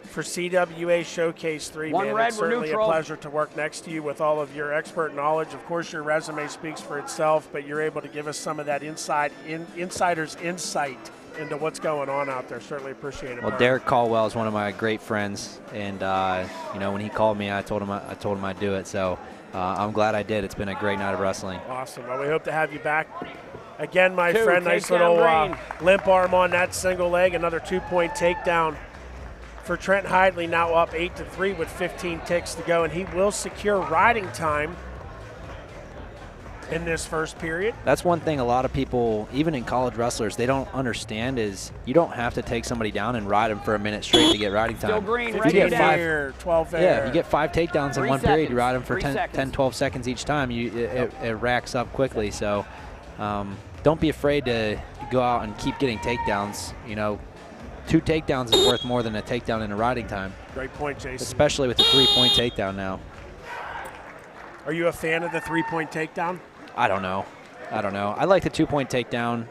for CWA Showcase 3, man. It's certainly a pleasure to work next to you with all of your expert knowledge. Of course, your resume speaks for itself, but you're able to give us some of that insider's insight into what's going on out there. Certainly appreciate it. Well, Derek Caldwell is one of my great friends, and you know, when he called me, I told him I'd do it. So I'm glad I did. It's been a great night of wrestling. Awesome. Well, we hope to have you back again, my friend. Nice little limp arm on that single leg. Another 2-point takedown for Trent Hidlay, now up 8-3 with 15 ticks to go, and he will secure riding time in this first period. That's one thing a lot of people, even in college wrestlers, they don't understand is you don't have to take somebody down and ride them for a minute straight to get riding time. Still green, you ready get down. 12 there. Yeah, you get 5 takedowns in one period. You ride them for 10, seconds. 12 seconds each time. It racks up quickly. So don't be afraid to go out and keep getting takedowns. You know, 2 takedowns is worth more than a takedown in a riding time. Great point, Jason. Especially with the 3-point takedown now. Are you a fan of the 3-point takedown? I don't know. I like the 2-point takedown.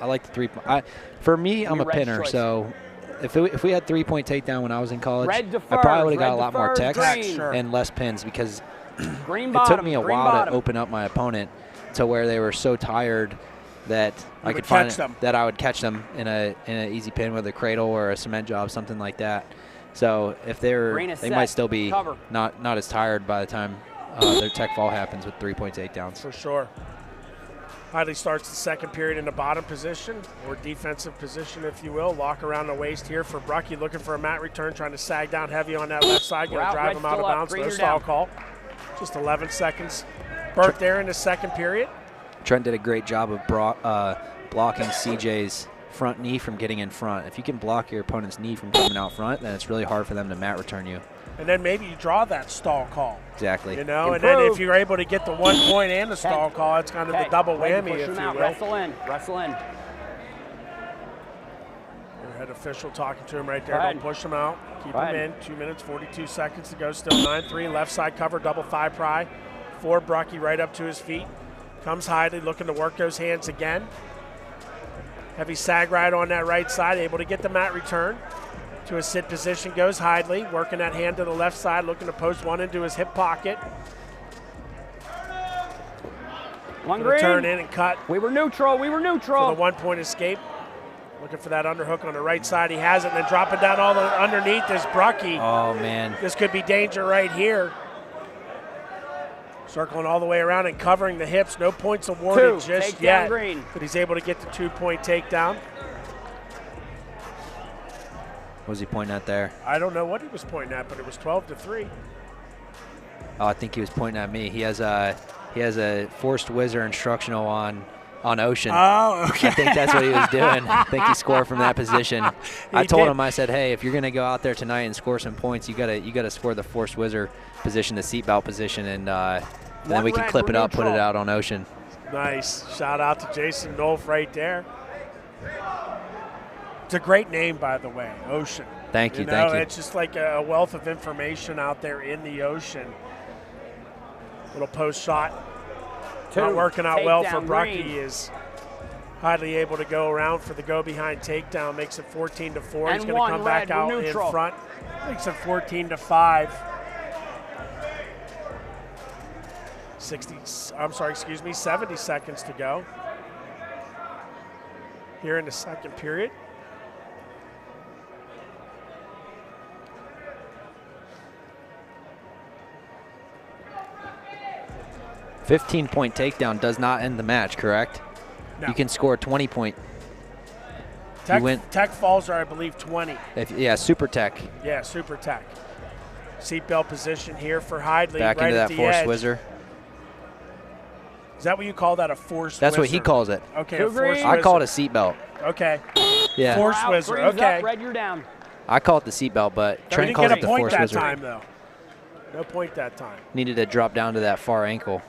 I like the 3 point. For me, I'm a pinner, choice. so if we had 3-point takedown when I was in college, Red defers, I probably would have got red a lot more defers, text green. and less pins because Green it bottom, took me a green while bottom. to open up my opponent to where they were so tired that I could catch find them. that I would catch them in an easy pin with a cradle or a cement job, something like that. So if Green is they set. might still be Cover. not as tired by the time their tech fall happens with 3-point takedowns. For sure. Hidlay starts the second period in the bottom position, or defensive position, if you will. Lock around the waist here for Brucki, looking for a mat return, trying to sag down heavy on that left side, going to drive him out of bounds. No stall call. Just 11 seconds burnt there in the second period. Trent did a great job of blocking CJ's front knee from getting in front. If you can block your opponent's knee from coming out front, then it's really hard for them to mat return you. And then maybe you draw that stall call. Exactly. You know, and then if you're able to get the 1 point and the stall call, it's kind of the double whammy, if you will. Wrestle in, wrestle in. Your head official talking to him right there. Don't push him out. Keep him in. 2 minutes, 42 seconds to go. Still 9-3. Left side cover, double thigh pry. For Brucki right up to his feet. Comes Hidlay looking to work those hands again. Heavy sag ride on that right side. Able to get the mat return. To a sit position goes Hidlay, working that hand to the left side, looking to post one into his hip pocket. One green. Turn in and cut. We were neutral. We were neutral. For the 1 point escape. Looking for that underhook on the right side. He has it, and then dropping down all the underneath is Brucki. Oh, man. This could be danger right here. Circling all the way around and covering the hips. No points awarded just yet. Green. But he's able to get the 2 point takedown. What was he pointing at there? I don't know what he was pointing at, but it was 12-3. Oh, I think he was pointing at me. He has a forced whizzer instructional on Ocean. Oh, okay. I think that's what he was doing. I think he scored from that position. I told him, I said, hey, if you're going to go out there tonight and score some points, you gotta score the forced whizzer position, the seatbelt position, and then we can clip it up, put it out on Ocean. Nice. Shout out to Jason Nolf right there. It's a great name, by the way, Ocean. Thank you, thank you. It's just like a wealth of information out there in the ocean. Little post shot. Not working out well for Brucki. Is Hidlay able to go around for the go behind takedown, makes it 14-4. He's going to come back out in front. Makes it 14-5. 70 seconds to go here in the second period. A 15-point takedown does not end the match, correct? No. You can score a 20-point. Tech falls are, I believe, 20. Yeah, super tech. Yeah, super tech. Seatbelt position here for Hidlay. Back right into at that the forced edge. whizzer. Is that what you call that, a forced That's whizzer? what he calls it. Okay, a forced I whizzer. call it a seatbelt. Okay. Yeah. Forced whizzer, okay. Up, red, you're down. I call it the seatbelt, but Trent didn't calls get it a the point forced that whizzer. time, though. No point that time. Needed to drop down to that far ankle.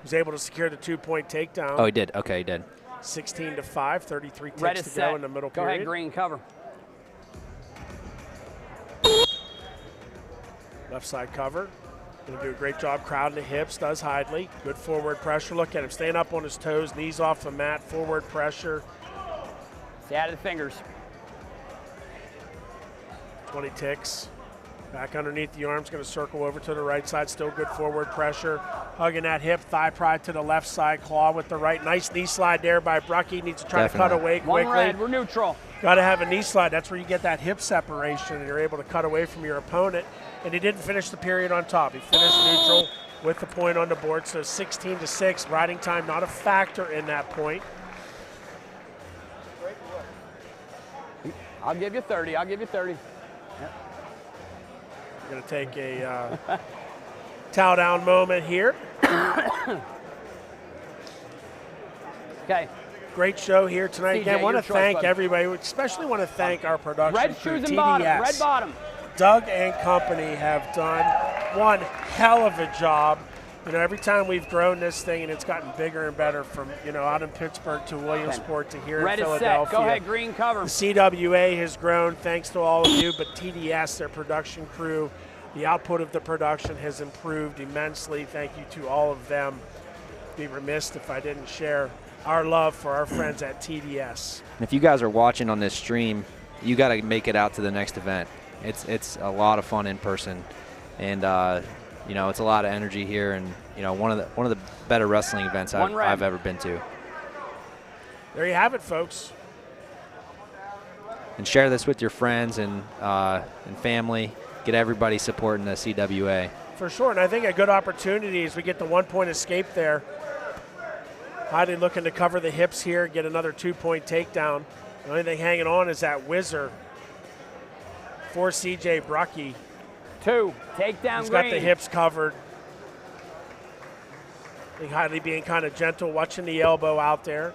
Was able to secure the 2 point takedown. Oh, he did. Okay, he did. 16-5, 33 Red ticks is to go set. in the middle Go period. ahead, green, cover. Left side cover. Going to do a great job crowding the hips, does Hidlay. Good forward pressure. Look at him staying up on his toes, knees off the mat, forward pressure. Stay out of the fingers. 20 ticks. Back underneath the arms, going to circle over to the right side. Still good forward pressure. Hugging that hip, thigh pry to the left side, claw with the right. Nice knee slide there by Brucki. Needs to try to cut away quickly. One red, we're neutral. Got to have a knee slide. That's where you get that hip separation and you're able to cut away from your opponent. And he didn't finish the period on top. He finished neutral with the point on the board. So 16-6. Riding time not a factor in that point. I'll give you 30. I'll give you 30. We're going to take a towel down moment here. Okay. Great show here tonight. CJ, Again, want to your choice, thank buddy. everybody. Especially want to thank our production Red crew, shoes and TDS. bottom. Red bottom. Doug and company have done one hell of a job. You know, every time we've grown this thing and it's gotten bigger and better from, you know, out in Pittsburgh to Williamsport to here Red in is Philadelphia. set. Go ahead, green, cover. The CWA has grown thanks to all of you, but TDS, their production crew, the output of the production has improved immensely. Thank you to all of them. Be remiss if I didn't share our love for our friends at TDS. And if you guys are watching on this stream, you got to make it out to the next event. It's a lot of fun in person, and you know, it's a lot of energy here, and you know, one of the better wrestling events I've ever been to. There you have it, folks. And share this with your friends and family. Get everybody supporting the CWA. For sure, and I think a good opportunity is we get the 1-point escape there. Hidlay looking to cover the hips here, get another 2-point takedown. The only thing hanging on is that whizzer for CJ Brucki. 2, takedown. He's got the hips covered. I think Hidlay being kind of gentle, watching the elbow out there.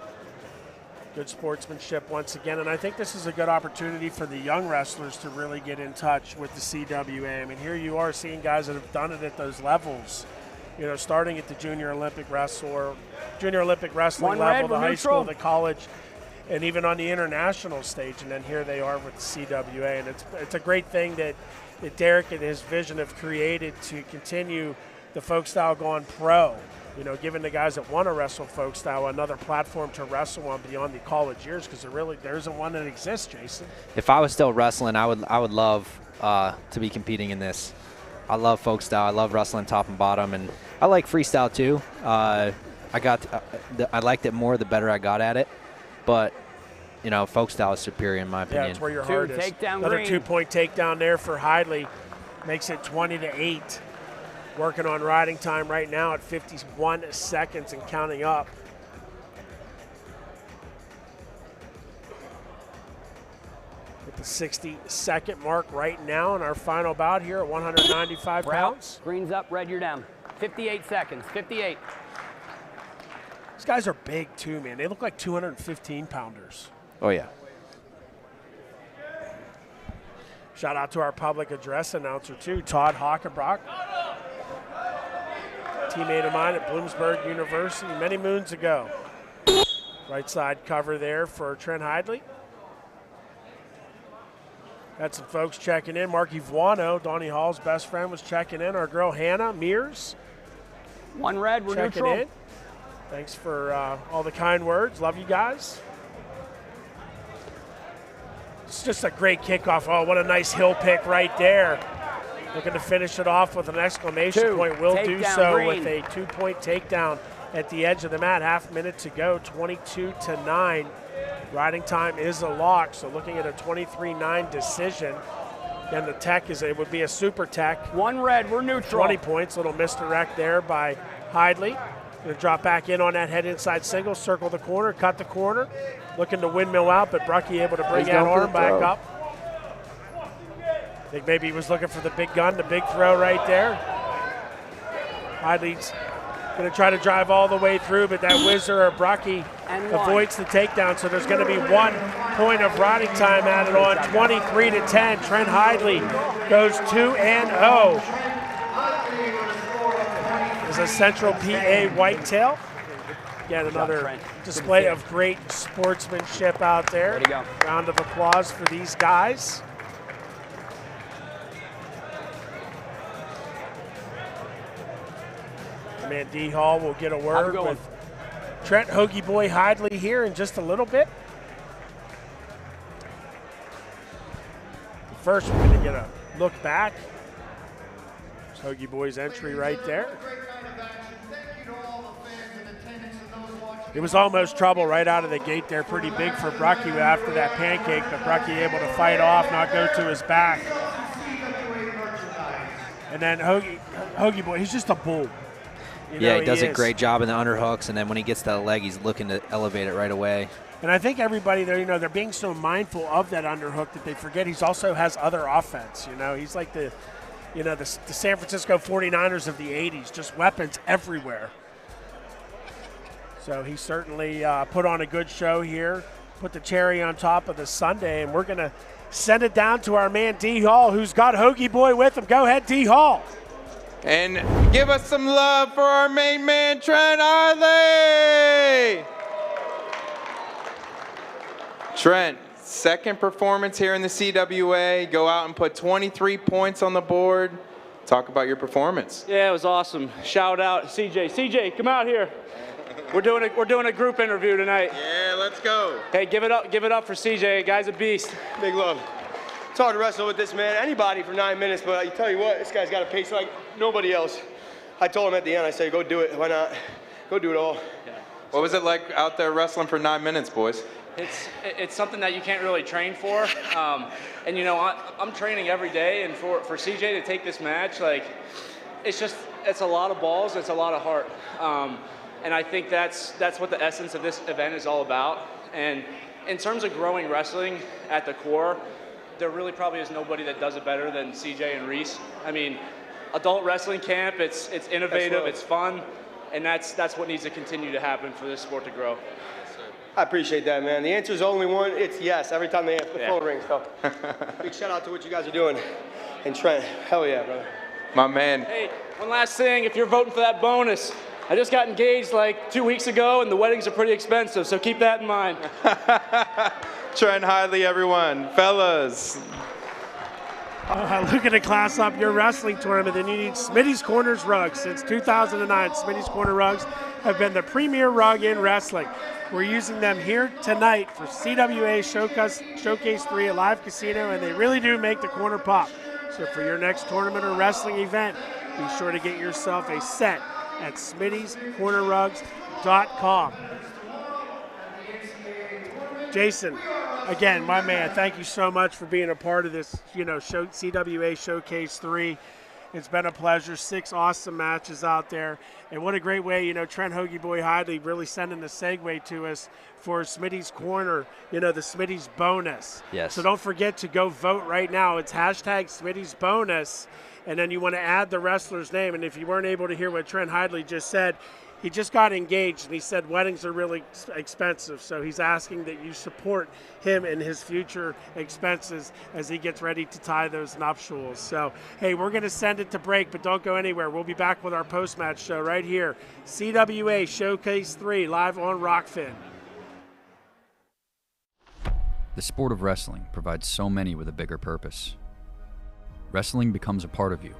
Good sportsmanship once again, and I think this is a good opportunity for the young wrestlers to really get in touch with the CWA. I mean, here you are seeing guys that have done it at those levels, you know, starting at the Junior Olympic Wrestling level, the high school, the college, and even on the international stage, and then here they are with the CWA, and it's a great thing that Derek and his vision have created to continue the Folkstyle going pro. You know, giving the guys that want to wrestle Folkstyle another platform to wrestle on beyond the college years, because there isn't one that exists, Jason. If I was still wrestling, I would love to be competing in this. I love Folkstyle. I love wrestling top and bottom, and I like freestyle too. I liked it more the better I got at it, but you know, Folkstyle is superior in my opinion. Yeah, it's where your heart is. Another 2-point takedown there for Hidlay, makes it 20-8. Working on riding time right now at 51 seconds and counting up. At the 60-second mark right now in our final bout here at 195 pounds. Green's up, red, you're down. 58 seconds, 58. These guys are big too, man. They look like 215-pounders. Oh, yeah. Shout out to our public address announcer too, Todd Hockenbrock. Teammate of mine at Bloomsburg University many moons ago. Right side cover there for Trent Hidlay. Had some folks checking in. Marky Vuano, Donnie Hall's best friend, was checking in. Our girl Hannah Mears. 1 red, we're checking neutral. in. Thanks for all the kind words. Love you guys. It's just a great kickoff. Oh, what a nice heel pick right there. Looking to finish it off with an exclamation point. Will do so with a 2-point takedown at the edge of the mat. Half minute to go, 22-9. Riding time is a lock, so looking at a 23-9 decision. And the tech it would be a super tech. 1 red, we're neutral. 20 points, little misdirect there by Hidlay. Going to drop back in on that head inside single, circle the corner, cut the corner. Looking to windmill out, but Brucki able to bring that arm back up. I think maybe he was looking for the big gun, the big throw right there. Hidlay's going to try to drive all the way through, but that whizzer or Brucki avoids the takedown, so there's going to be 1 point of riding time added on, 23-10. Trent Hidlay goes 2-0. Is a Central PA whitetail. Again, another display of great sportsmanship out there. Way to go. Round of applause for these guys. Man, D Hall will get a word with Trent Hoagie Boy Hidlay here in just a little bit. First, we're going to get a look back. There's Hoagie Boy's entry right there. It was almost trouble right out of the gate there, pretty big for Brucki after that pancake, but Brucki able to fight off, not go to his back. And then Hoagie Boy, he's just a bull. Yeah, he does a great job in the underhooks, and then when he gets to the leg, he's looking to elevate it right away. And I think everybody there, they're being so mindful of that underhook that they forget he also has other offense. He's like the San Francisco 49ers of the 80s, just weapons everywhere. So he certainly put on a good show here, put the cherry on top of the sundae, and we're going to send it down to our man D Hall, who's got Hoagie Boy with him. Go ahead, D Hall. And give us some love for our main man, Trent Hidlay. Trent, second performance here in the CWA. Go out and put 23 points on the board. Talk about your performance. Yeah, it was awesome. Shout out CJ. CJ, come out here. We're doing a group interview tonight. Yeah, let's go. Hey, give it up for CJ. Guy's a beast. Big love. It's hard to wrestle with this man. Anybody for 9 minutes, but I tell you what, this guy's got a pace like nobody else. I told him at the end, I said, go do it. Why not? Go do it all. Yeah. What was it like out there wrestling for 9 minutes, boys? It's something that you can't really train for. And you know, I'm training every day, and for CJ to take this match, like, it's a lot of balls, it's a lot of heart. And I think that's what the essence of this event is all about. And in terms of growing wrestling at the core, there really probably is nobody that does it better than CJ and Reese. I mean, adult wrestling camp, it's innovative, it's fun, and that's what needs to continue to happen for this sport to grow. I appreciate that, man. The answer is only one. It's yes. Every time the phone rings. So big shout out to what you guys are doing. And Trent, hell yeah, brother. My man. Hey, one last thing. If you're voting for that bonus, I just got engaged like 2 weeks ago, and the weddings are pretty expensive, so keep that in mind. Trent Hidlay, everyone. Fellas. Looking to class up your wrestling tournament, then you need Smitty's Corners rugs. Since 2009, Smitty's Corner rugs have been the premier rug in wrestling. We're using them here tonight for CWA Showcase 3 at Live Casino, and they really do make the corner pop. So for your next tournament or wrestling event, be sure to get yourself a set at Smitty'sCornerRugs.com. Jason, again, my man, thank you so much for being a part of this, CWA Showcase 3. It's been a pleasure. 6 awesome matches out there. And what a great way, Trent Hoagie Boy Hidlay really sending the segue to us for Smitty's Corner, the Smitty's Bonus. Yes. So don't forget to go vote right now. It's hashtag Smitty's Bonus. And then you want to add the wrestler's name. And if you weren't able to hear what Trent Hidlay just said, he just got engaged, and he said weddings are really expensive. So he's asking that you support him in his future expenses as he gets ready to tie those nuptials. So, hey, we're going to send it to break, but don't go anywhere. We'll be back with our post-match show right here. CWA Showcase 3 live on Rockfin. The sport of wrestling provides so many with a bigger purpose. Wrestling becomes a part of you.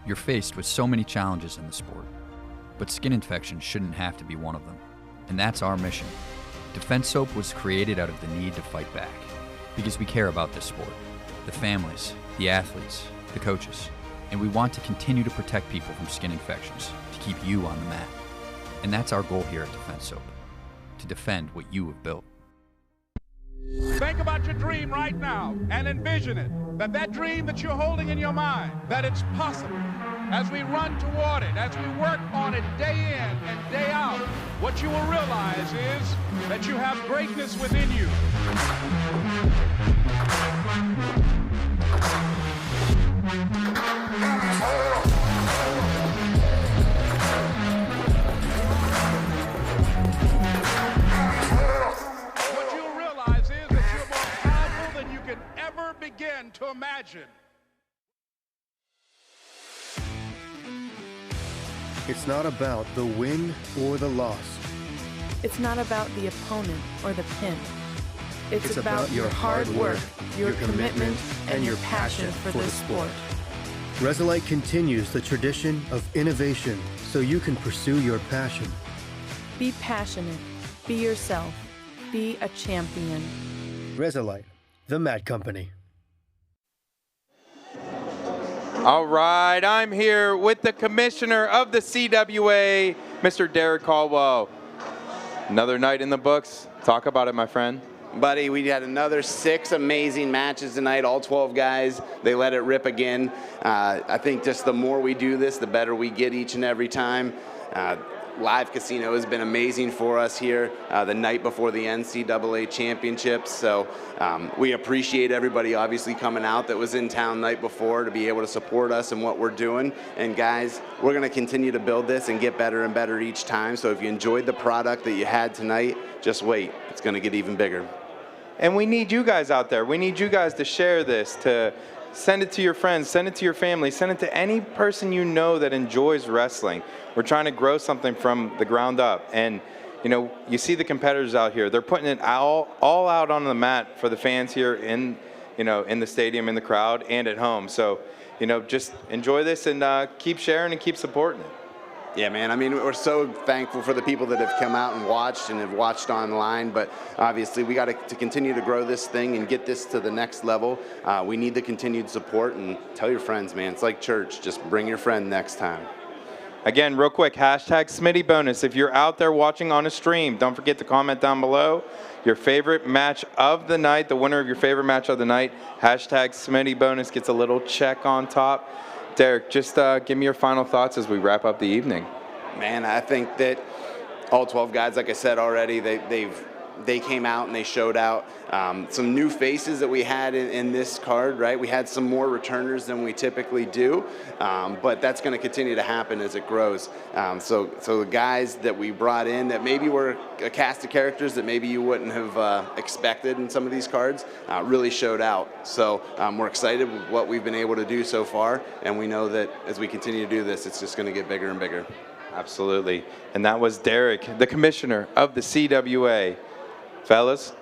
You're faced with so many challenges in the sport. But skin infections shouldn't have to be one of them. And that's our mission. Defense Soap was created out of the need to fight back. Because we care about this sport, the families, the athletes, the coaches. And we want to continue to protect people from skin infections, to keep you on the mat. And that's our goal here at Defense Soap, to defend what you have built. Think about your dream right now and envision it. That dream that you're holding in your mind, that it's possible. As we run toward it, as we work on it day in and day out, what you will realize is that you have greatness within you. What you'll realize is that you're more powerful than you can ever begin to imagine. It's not about the win or the loss. It's not about the opponent or the pin. It's about your hard work, your commitment, and your passion for this sport. Resolite continues the tradition of innovation so you can pursue your passion. Be passionate. Be yourself. Be a champion. Resolite, the Mat Company. All right, I'm here with the commissioner of the CWA, Mr. Derek Caldwell. Another night in the books. Talk about it, my friend. Buddy, we had another 6 amazing matches tonight, all 12 guys. They let it rip again. I think just the more we do this, the better we get each and every time. Live Casino has been amazing for us here the night before the NCAA championships. So we appreciate everybody obviously coming out that was in town night before to be able to support us and what we're doing. And guys, we're going to continue to build this and get better and better each time. So if you enjoyed the product that you had tonight, just wait. It's going to get even bigger. And we need you guys out there. We need you guys to share this, to send it to your friends, send it to your family, send it to any person you know that enjoys wrestling. We're trying to grow something from the ground up. And, you see the competitors out here. They're putting it all out on the mat for the fans here in the stadium, in the crowd, and at home. So you know, just enjoy this and keep sharing and keep supporting it. Yeah, man. I mean, we're so thankful for the people that have come out and have watched online. But obviously, we got to continue to grow this thing and get this to the next level. We need the continued support, and tell your friends, man. It's like church. Just bring your friend next time. Again, real quick, hashtag Smitty Bonus. If you're out there watching on a stream, don't forget to comment down below your favorite match of the night, the winner of your favorite match of the night. Hashtag Smitty Bonus gets a little check on top. Derek, just give me your final thoughts as we wrap up the evening. Man, I think that all 12 guys, like I said already, they came out and they showed out. Some new faces that we had in this card, right? We had some more returners than we typically do, but that's going to continue to happen as it grows. So the guys that we brought in that maybe were a cast of characters that maybe you wouldn't have expected in some of these cards really showed out. So we're excited with what we've been able to do so far, and we know that as we continue to do this, it's just going to get bigger and bigger. Absolutely. And that was Derek, the commissioner of the CWA. Fellas?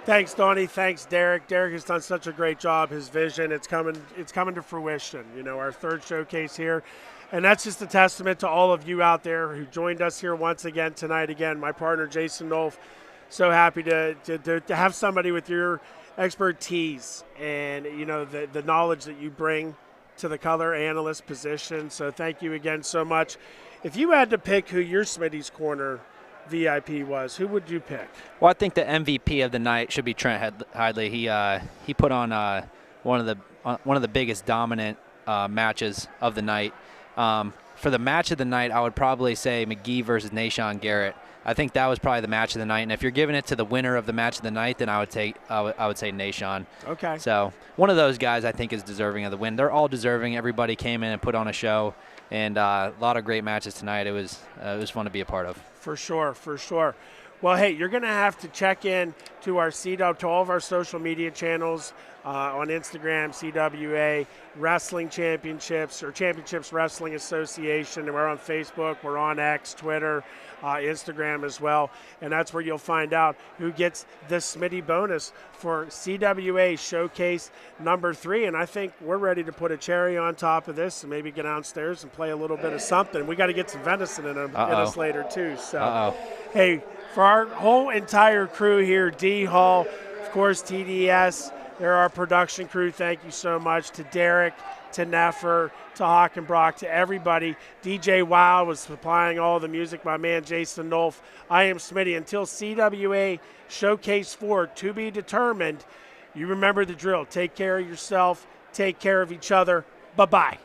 Thanks, Donnie. Thanks, Derek. Derek has done such a great job. His vision, it's coming to fruition. You know, our third showcase here. And that's just a testament to all of you out there who joined us here once again tonight. Again, my partner, Jason Nolf. So happy to have somebody with your expertise and, you know, the knowledge that you bring to the color analyst position. So thank you again so much. If you had to pick who your Smitty's Corner VIP was, who would you pick? Well, I think the MVP of the night should be Trent Hidlay. He put on one of the biggest dominant matches of the night. For the match of the night, I would probably say McGee versus Nahshon Garrett. I think that was probably the match of the night. And if you're giving it to the winner of the match of the night, then I would say Nahshon. Okay. So one of those guys I think is deserving of the win. They're all deserving. Everybody came in and put on a show, and a lot of great matches tonight. It was fun to be a part of. For sure, for sure. Well, hey, you're going to have to check in to our to all of our social media channels on Instagram, CWA Wrestling Championships or Championships Wrestling Association. And we're on Facebook, we're on X, Twitter, Instagram as well. And that's where you'll find out who gets the Smitty bonus for CWA Showcase number 3. And I think we're ready to put a cherry on top of this and maybe get downstairs and play a little bit of something. We got to get some venison in us later too. So, hey, for our whole entire crew here, D Hall, of course, TDS, they're our production crew. Thank you so much to Derek, to Neffer, to Hockenbrock, to everybody. DJ Wild was supplying all the music. My man Jason Nolf. I am Smitty. Until CWA Showcase 4 to be determined, you remember the drill. Take care of yourself. Take care of each other. Bye-bye.